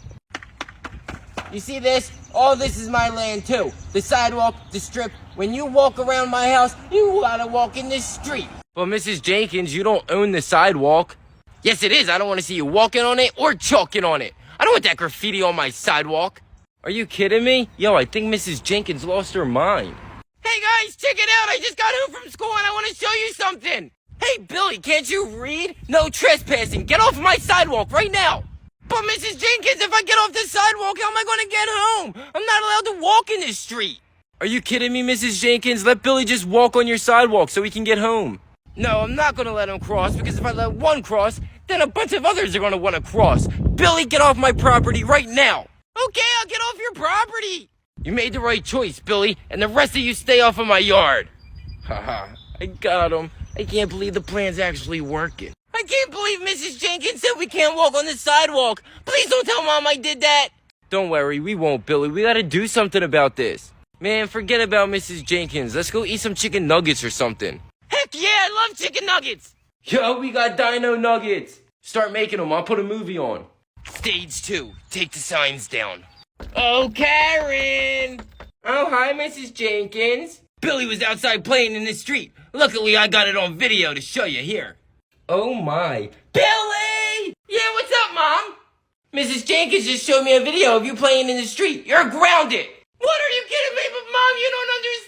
You see this? All this is my land too. The sidewalk, the strip. When you walk around my house, you gotta walk in this street. But Mrs. Jenkins, you don't own the sidewalk. Yes, it is. I don't want to see you walking on it or chalking on it. I don't want that graffiti on my sidewalk. Are you kidding me? Yo, I think Mrs. Jenkins lost her mind. Hey guys, check it out. I just got home from school and I want to show you something. Hey Billy, can't you read? No trespassing. Get off my sidewalk right now. But Mrs. Jenkins, if I get off the sidewalk, how am I going to get home? I'm not allowed to walk in this street. Are you kidding me, Mrs. Jenkins? Let Billy just walk on your sidewalk so he can get home. No, I'm not going to let him cross, because if I let one cross, then a bunch of others are going to want to cross. Billy, get off my property right now. Okay, I'll get off your property. You made the right choice, Billy, and the rest of you stay off of my yard. Haha, I got him. I can't believe the plan's actually working. I can't believe Mrs. Jenkins said we can't walk on the sidewalk. Please don't tell Mom I did that. Don't worry, we won't, Billy. We gotta do something about this. Man, forget about Mrs. Jenkins. Let's go eat some chicken nuggets or something. Heck yeah, I love chicken nuggets. Yo, we got dino nuggets. Start making them. I'll put a movie on. Stage 2. Take the signs down. Oh, Karen. Oh, hi, Mrs. Jenkins. Billy was outside playing in the street. Luckily, I got it on video to show you here. Oh, my. Billy! Yeah, what's up, Mom? Mrs. Jenkins just showed me a video of you playing in the street. You're grounded. What are you kidding me? But, Mom, you don't understand.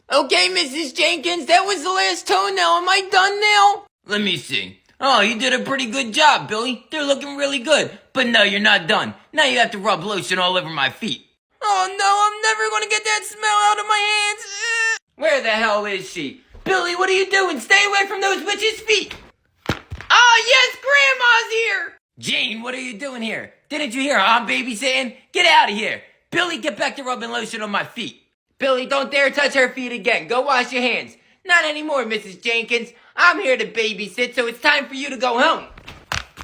Okay, Mrs. Jenkins, that was the last toenail. Am I done now? Let me see. Oh, you did a pretty good job, Billy. They're looking really good. But no, you're not done. Now you have to rub lotion all over my feet. Oh no, I'm never gonna get that smell out of my hands. Where the hell is she? Billy, what are you doing? Stay away from those witches' feet. Oh, yes, Grandma's here. Jane, what are you doing here? Didn't you hear I'm babysitting? Get out of here. Billy, get back to rubbing lotion on my feet. Billy, don't dare touch her feet again. Go wash your hands. Not anymore, Mrs. Jenkins. I'm here to babysit, so it's time for you to go home.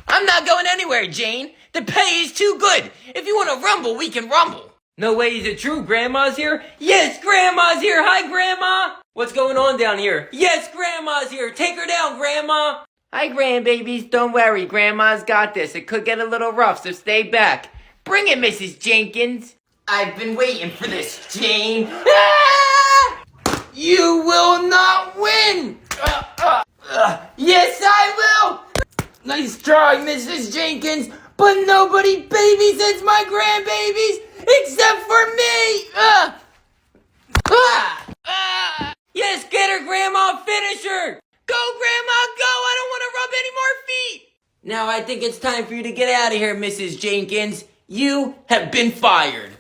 I'm not going anywhere, Jane. The pay is too good. If you want to rumble, we can rumble. No way, is it true? Grandma's here? Yes, Grandma's here. Hi, Grandma. What's going on down here? Yes, Grandma's here. Take her down, Grandma. Hi, grandbabies. Don't worry. Grandma's got this. It could get a little rough, so stay back. Bring it, Mrs. Jenkins. I've been waiting for this, Jane. Ah! You will not win. Yes, I will. Nice try, Mrs. Jenkins. But nobody babysits my grandbabies except for me. Yes, get her, Grandma. Finish her. Go, Grandma, go. I don't want to rub any more feet. Now I think it's time for you to get out of here, Mrs. Jenkins. You have been fired.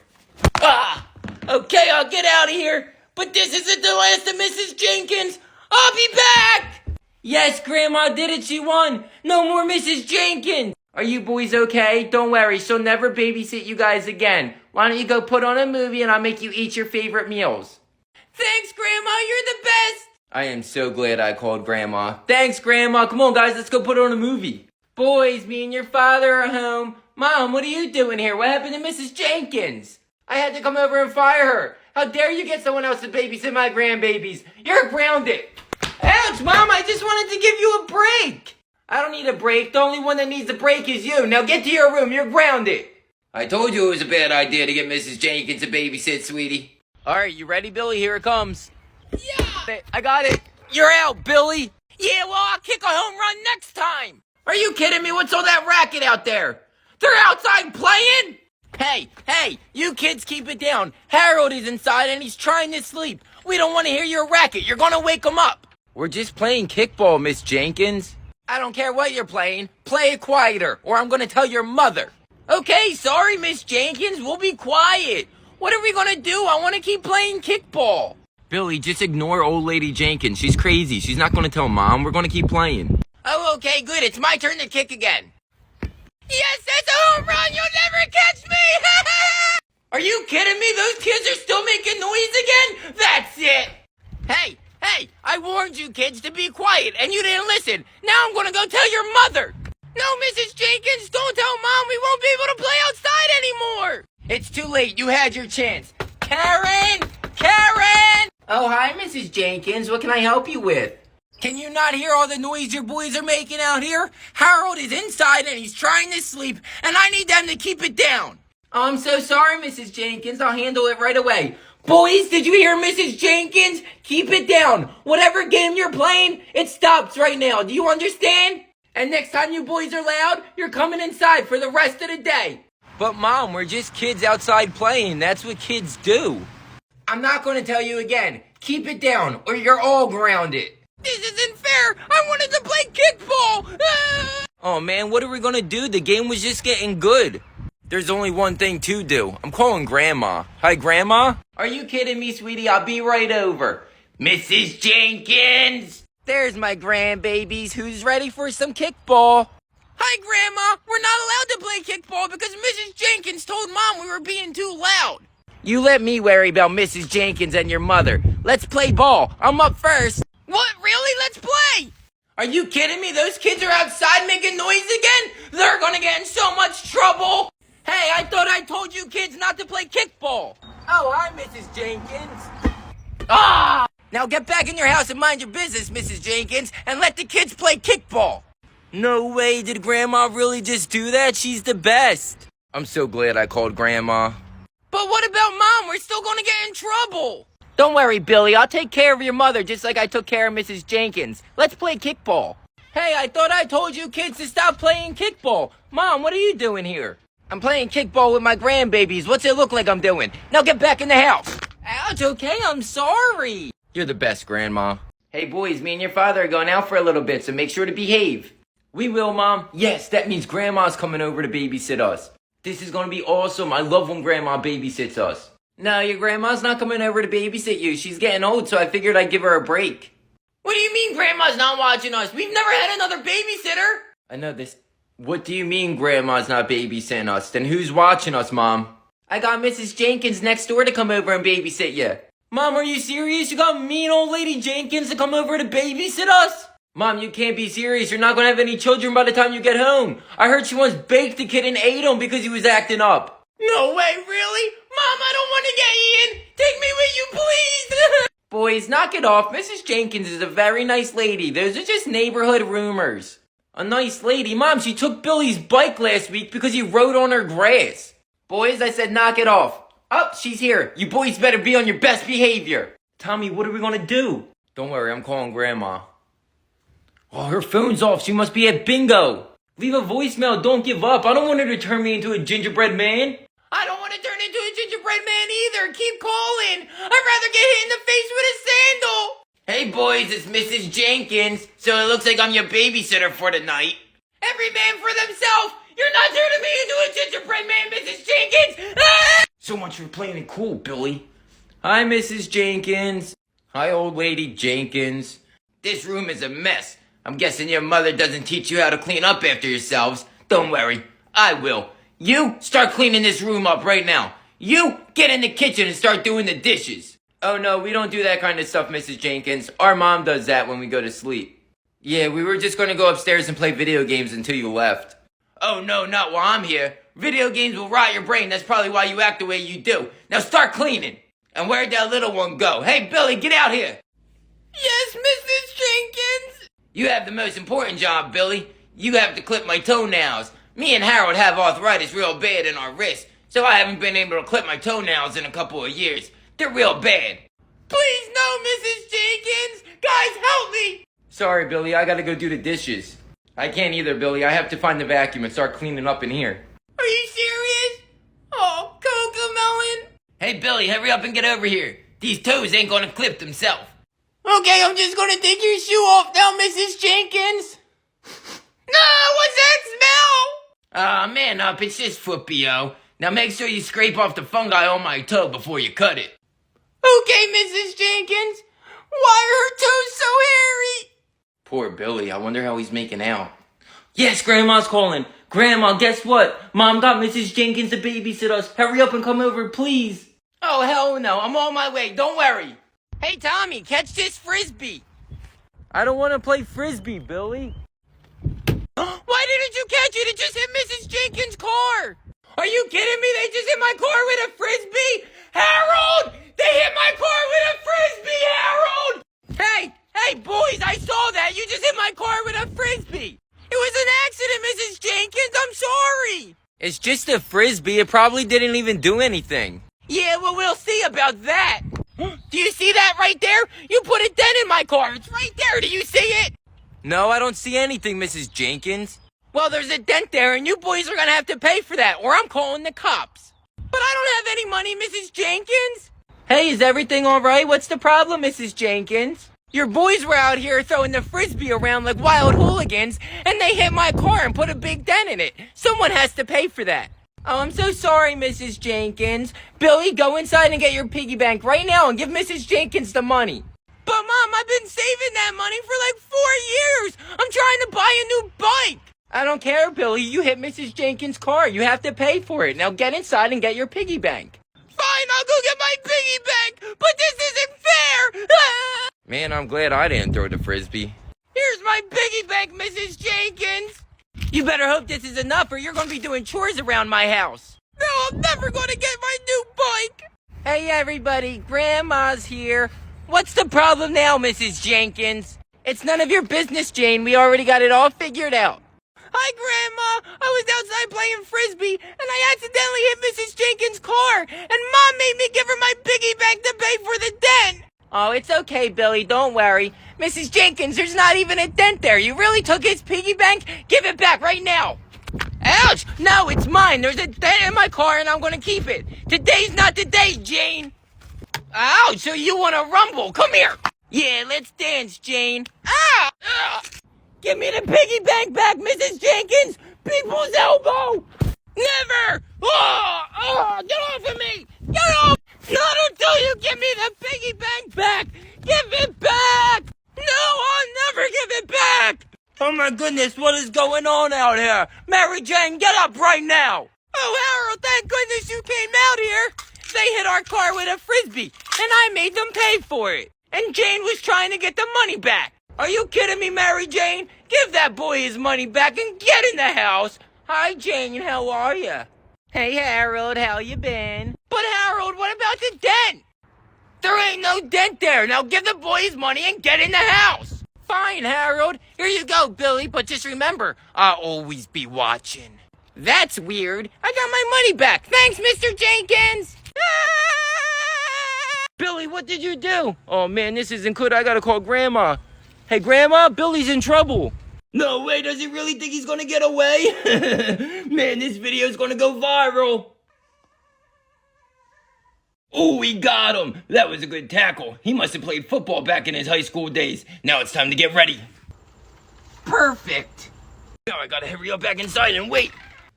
Okay, I'll get out of here. But this isn't the last of Mrs. Jenkins. I'll be back. Yes, Grandma did it. She won. No more Mrs. Jenkins. Are you boys okay? Don't worry. She'll never babysit you guys again. Why don't you go put on a movie and I'll make you eat your favorite meals? Thanks, Grandma. You're the best. I am so glad I called Grandma. Thanks, Grandma. Come on, guys, let's go put on a movie. Boys, me and your father are home. Mom, what are you doing here? What happened to Mrs. Jenkins? I had to come over and fire her. How dare you get someone else to babysit my grandbabies? You're grounded. Ouch, Mom, I just wanted to give you a break. I don't need a break. The only one that needs a break is you. Now get to your room. You're grounded. I told you it was a bad idea to get Mrs. Jenkins to babysit, sweetie. All right, you ready, Billy? Here it comes. Yeah! I got it. You're out, Billy. Yeah, well, I'll kick a home run next time. Are you kidding me? What's all that racket out there? They're outside playing? Hey, you kids keep it down. Harold is inside and he's trying to sleep. We don't want to hear your racket. You're going to wake him up. We're just playing kickball, Miss Jenkins. I don't care what you're playing. Play it quieter or I'm going to tell your mother. Okay, sorry, Miss Jenkins. We'll be quiet. What are we going to do? I want to keep playing kickball. Billy, just ignore old lady Jenkins. She's crazy. She's not going to tell Mom. We're going to keep playing. Oh, okay, good. It's my turn to kick again. Yes, that's a home run. You'll never catch me. Are you kidding me? Those kids are still making noise again? That's it. Hey, I warned you kids to be quiet and you didn't listen. Now I'm going to go tell your mother. No, Mrs. Jenkins, don't tell Mom. We won't be able to play outside anymore. It's too late. You had your chance. Karen! Oh, hi, Mrs. Jenkins. What can I help you with? Can you not hear all the noise your boys are making out here? Harold is inside and he's trying to sleep, and I need them to keep it down. Oh, I'm so sorry, Mrs. Jenkins. I'll handle it right away. Boys, did you hear Mrs. Jenkins? Keep it down. Whatever game you're playing, it stops right now. Do you understand? And next time you boys are loud, you're coming inside for the rest of the day. But Mom, we're just kids outside playing. That's what kids do. I'm not going to tell you again. Keep it down or you're all grounded. This isn't fair. I wanted to play kickball. Oh man, what are we going to do? The game was just getting good. There's only one thing to do. I'm calling Grandma. Hi, Grandma? Are you kidding me, sweetie? I'll be right over. Mrs. Jenkins! There's my grandbabies who's ready for some kickball. Hi, Grandma. We're not allowed to play kickball because Mrs. Jenkins told Mom we were being too loud. You let me worry about Mrs. Jenkins and your mother. Let's play ball. I'm up first. What? Really? Let's play! Are you kidding me? Those kids are outside making noise again? They're gonna get in so much trouble! Hey, I thought I told you kids not to play kickball! Oh, hi, Mrs. Jenkins. Ah! Now get back in your house and mind your business, Mrs. Jenkins, and let the kids play kickball! No way, did Grandma really just do that? She's the best! I'm so glad I called Grandma. But what about Mom? We're still gonna get in trouble! Don't worry, Billy. I'll take care of your mother just like I took care of Mrs. Jenkins. Let's play kickball. Hey, I thought I told you kids to stop playing kickball. Mom, what are you doing here? I'm playing kickball with my grandbabies. What's it look like I'm doing? Now get back in the house. Ouch, okay, I'm sorry. You're the best, Grandma. Hey, boys, me and your father are going out for a little bit, so make sure to behave. We will, Mom. Yes, that means Grandma's coming over to babysit us. This is going to be awesome. I love when Grandma babysits us. No, your grandma's not coming over to babysit you. She's getting old, so I figured I'd give her a break. What do you mean Grandma's not watching us? We've never had another babysitter. I know this. What do you mean Grandma's not babysitting us? Then who's watching us, Mom? I got Mrs. Jenkins next door to come over and babysit you. Mom, are you serious? You got mean old lady Jenkins to come over to babysit us? Mom, you can't be serious. You're not going to have any children by the time you get home. I heard she once baked the kid and ate him because he was acting up. No way, really? Mom, I don't want to get eaten. Take me with you, please. Boys, knock it off. Mrs. Jenkins is a very nice lady. Those are just neighborhood rumors. A nice lady? Mom, she took Billy's bike last week because he rode on her grass. Boys, I said knock it off. Oh, she's here. You boys better be on your best behavior. Tommy, what are we going to do? Don't worry, I'm calling Grandma. Oh, her phone's off. She must be at bingo. Leave a voicemail. Don't give up. I don't want her to turn me into a gingerbread man. I don't want to turn into a gingerbread man either. Keep calling. I'd rather get hit in the face with a sandal. Hey, boys, it's Mrs. Jenkins. So it looks like I'm your babysitter for the night. Every man for themselves. You're not turning me into a gingerbread man, Mrs. Jenkins. Ah! So much for playing it cool, Billy. Hi, Mrs. Jenkins. Hi, old lady Jenkins. This room is a mess. I'm guessing your mother doesn't teach you how to clean up after yourselves. Don't worry, I will. You start cleaning this room up right now. You get in the kitchen and start doing the dishes. Oh no, we don't do that kind of stuff, Mrs. Jenkins. Our mom does that when we go to sleep. Yeah, we were just gonna go upstairs and play video games until you left. Oh no, not while I'm here. Video games will rot your brain. That's probably why you act the way you do. Now start cleaning. And where'd that little one go? Hey, Billy, get out here. Yes, Mrs. Jenkins. You have the most important job, Billy. You have to clip my toenails. Me and Harold have arthritis real bad in our wrists, so I haven't been able to clip my toenails in a couple of years. They're real bad. Please no, Mrs. Jenkins. Guys, help me. Sorry, Billy. I gotta go do the dishes. I can't either, Billy. I have to find the vacuum and start cleaning up in here. Are you serious? Oh, Cocomelon. Hey, Billy, hurry up and get over here. These toes ain't gonna clip themselves. Okay, I'm just gonna take your shoe off now, Mrs. Jenkins. No, what's that smell? Man up, it's just foot BO. Now make sure you scrape off the fungi on my toe before you cut it. Okay, Mrs. Jenkins. Why are her toes so hairy? Poor Billy, I wonder how he's making out. Yes, Grandma's calling. Grandma, guess what? Mom got Mrs. Jenkins to babysit us. Hurry up and come over, please. Oh, hell no, I'm on my way, don't worry. Hey, Tommy, catch this Frisbee. I don't want to play Frisbee, Billy. Why didn't you catch it? It just hit Mrs. Jenkins' car. Are you kidding me? They just hit my car with a Frisbee? Harold! They hit my car with a Frisbee, Harold! Hey, boys, I saw that. You just hit my car with a Frisbee. It was an accident, Mrs. Jenkins. I'm sorry. It's just a Frisbee. It probably didn't even do anything. Yeah, well, we'll see about that. Do you see that right there? You put a dent in my car. It's right there. Do you see it? No, I don't see anything, Mrs. Jenkins. Well, there's a dent there, and you boys are gonna have to pay for that, or I'm calling the cops. But I don't have any money, Mrs. Jenkins. Hey, is everything all right? What's the problem, Mrs. Jenkins? Your boys were out here throwing the Frisbee around like wild hooligans, and they hit my car and put a big dent in it. Someone has to pay for that. Oh, I'm so sorry, Mrs. Jenkins. Billy, go inside and get your piggy bank right now and give Mrs. Jenkins the money. But, Mom, I've been saving that money for like 4 years. I'm trying to buy a new bike. I don't care, Billy. You hit Mrs. Jenkins' car. You have to pay for it. Now get inside and get your piggy bank. Fine, I'll go get my piggy bank, but this isn't fair. Man, I'm glad I didn't throw the Frisbee. Here's my piggy bank, Mrs. Jenkins. You better hope this is enough or you're going to be doing chores around my house. No, I'm never going to get my new bike. Hey, everybody. Grandma's here. What's the problem now, Mrs. Jenkins? It's none of your business, Jane. We already got it all figured out. Hi, Grandma. I was outside playing Frisbee, and I accidentally hit Mrs. Jenkins' car, and Mom made me give her my piggy bank to pay for the dent. Oh, it's okay, Billy. Don't worry. Mrs. Jenkins, there's not even a dent there. You really took his piggy bank? Give it back right now. Ouch! No, it's mine. There's a dent in my car, and I'm going to keep it. Today's not the day, Jane. Ouch! So you want to rumble? Come here. Yeah, let's dance, Jane. Ah! Give me the piggy bank back, Mrs. Jenkins! People's elbow! Never! Get off of me! Get off! Not until you give me the piggy bank back! Give it back! No, I'll never give it back! Oh my goodness, what is going on out here? Mary Jane, get up right now! Oh, Harold, thank goodness you came out here! They hit our car with a Frisbee, and I made them pay for it. And Jane was trying to get the money back. Are you kidding me, Mary Jane? Give that boy his money back and get in the house. Hi, Jane. How are you? Hey, Harold. How you been? But, Harold, what about the dent? There ain't no dent there. Now give the boy his money and get in the house. Fine, Harold. Here you go, Billy. But just remember, I'll always be watching. That's weird. I got my money back. Thanks, Mr. Jenkins. Billy, what did you do? Oh, man, this isn't good. I gotta call Grandma. Hey, Grandma, Billy's in trouble. No way, does he really think he's gonna get away? Man, this video's gonna go viral. Oh, we got him. That was a good tackle. He must have played football back in his high school days. Now it's time to get ready. Perfect. Now I gotta hurry up back inside and wait.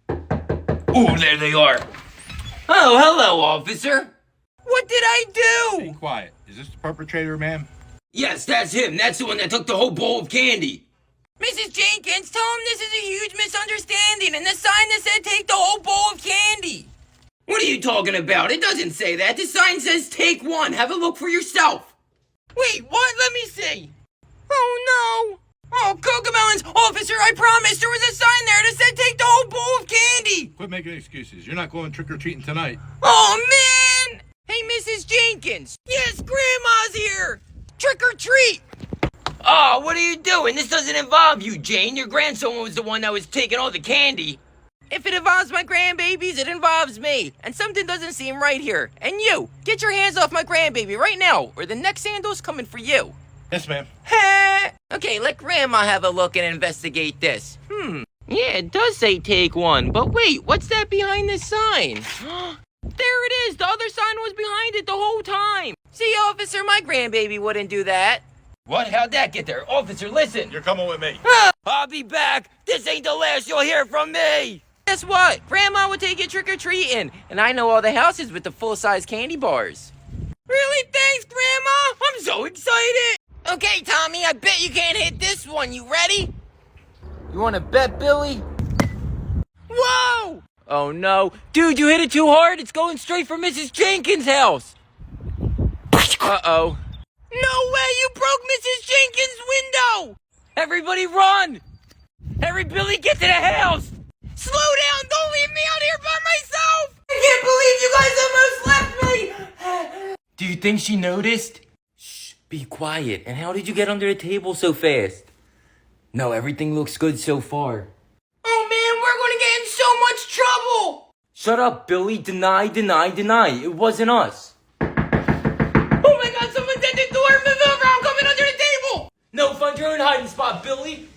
Oh, there they are. Oh, hello, officer. What did I do? Be quiet. Is this the perpetrator, ma'am? Yes, that's him. That's the one that took the whole bowl of candy. Mrs. Jenkins, tell him this is a huge misunderstanding and the sign that said take the whole bowl of candy. What are you talking about? It doesn't say that. The sign says take one. Have a look for yourself. Wait, what? Let me see. Oh, no. Oh, Cocomelons, officer, I promise there was a sign there that said take the whole bowl of candy. Quit making excuses. You're not going trick-or-treating tonight. Oh, man. Hey, Mrs. Jenkins. Yes, Grandma's here. Trick or treat. Oh, what are you doing? This doesn't involve you, Jane. Your grandson was the one that was taking all the candy. If it involves my grandbabies, it involves me. And something doesn't seem right here. And you, get your hands off my grandbaby right now, or the next sandal's coming for you. Yes, ma'am. Okay, let Grandma have a look and investigate this. Yeah, it does say take one, but wait, what's that behind this sign? There it is! The other sign was behind it the whole time! See, officer, my grandbaby wouldn't do that. What? How'd that get there? Officer, listen! You're coming with me. I'll be back! This ain't the last you'll hear from me! Guess what? Grandma would take you trick-or-treating, and I know all the houses with the full-size candy bars. Really? Thanks, Grandma! I'm so excited! Okay, Tommy, I bet you can't hit this one. You ready? You wanna bet, Billy? Whoa! Oh no. Dude, you hit it too hard. It's going straight for Mrs. Jenkins' house. Uh-oh. No way! You broke Mrs. Jenkins' window! Everybody run! Hurry, Billy, get to the house! Slow down! Don't leave me out here by myself! I can't believe you guys almost left me! Do you think she noticed? Shh, be quiet. And how did you get under the table so fast? No, everything looks good so far. Oh man, we're gonna get in so much trouble! Shut up, Billy. Deny, deny, deny. It wasn't us. Oh my god, someone's at the door! Move over! I'm coming under the table! No, find your own hiding spot, Billy.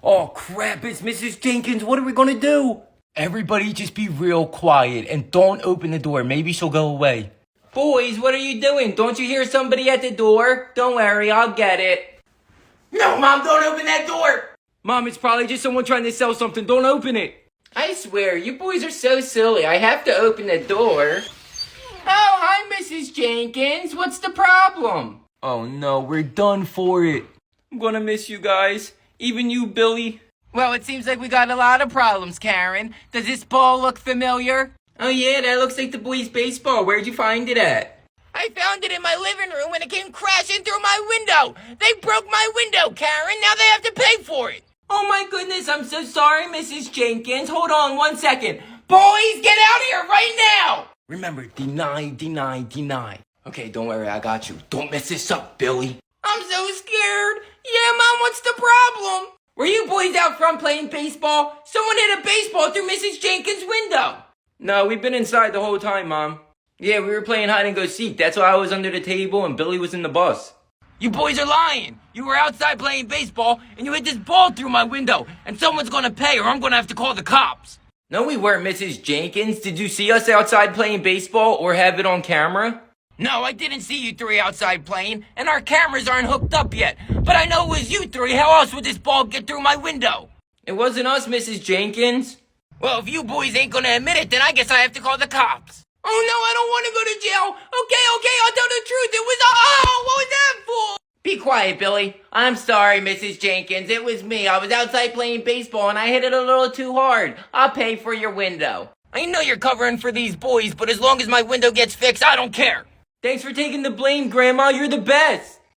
Oh, crap. It's Mrs. Jenkins. What are we gonna do? Everybody just be real quiet and don't open the door. Maybe she'll go away. Boys, what are you doing? Don't you hear somebody at the door? Don't worry, I'll get it. No, Mom, don't open that door! Mom, it's probably just someone trying to sell something. Don't open it. I swear, you boys are so silly. I have to open the door. Oh, hi, Mrs. Jenkins. What's the problem? Oh, no, we're done for it. I'm gonna miss you guys. Even you, Billy. Well, it seems like we got a lot of problems, Karen. Does this ball look familiar? Oh, yeah, that looks like the boys' baseball. Where'd you find it at? I found it in my living room and it came crashing through my window. They broke my window, Karen. Now they have to pay for it. Oh, my goodness. I'm so sorry, Mrs. Jenkins. Hold on 1 second. Boys, get out here right now. Remember, deny, deny, deny. Okay, don't worry. I got you. Don't mess this up, Billy. I'm so scared. Yeah, Mom, what's the problem? Were you boys out front playing baseball? Someone hit a baseball through Mrs. Jenkins' window. No, we've been inside the whole time, Mom. Yeah, we were playing hide and go seek. That's why I was under the table and Billy was in the bus. You boys are lying. You were outside playing baseball and you hit this ball through my window and someone's gonna pay or I'm gonna have to call the cops. No, we weren't, Mrs. Jenkins. Did you see us outside playing baseball or have it on camera? No, I didn't see you three outside playing, and our cameras aren't hooked up yet. But I know it was you three. How else would this ball get through my window? It wasn't us, Mrs. Jenkins. Well, if you boys ain't gonna admit it, then I guess I have to call the cops. Oh no, I don't want to go to jail. Okay, I'll tell the truth. It was what was that for? Be quiet, Billy. I'm sorry, Mrs. Jenkins. It was me. I was outside playing baseball and I hit it a little too hard. I'll pay for your window. I know you're covering for these boys, but as long as my window gets fixed, I don't care. Thanks for taking the blame, Grandma. You're the best.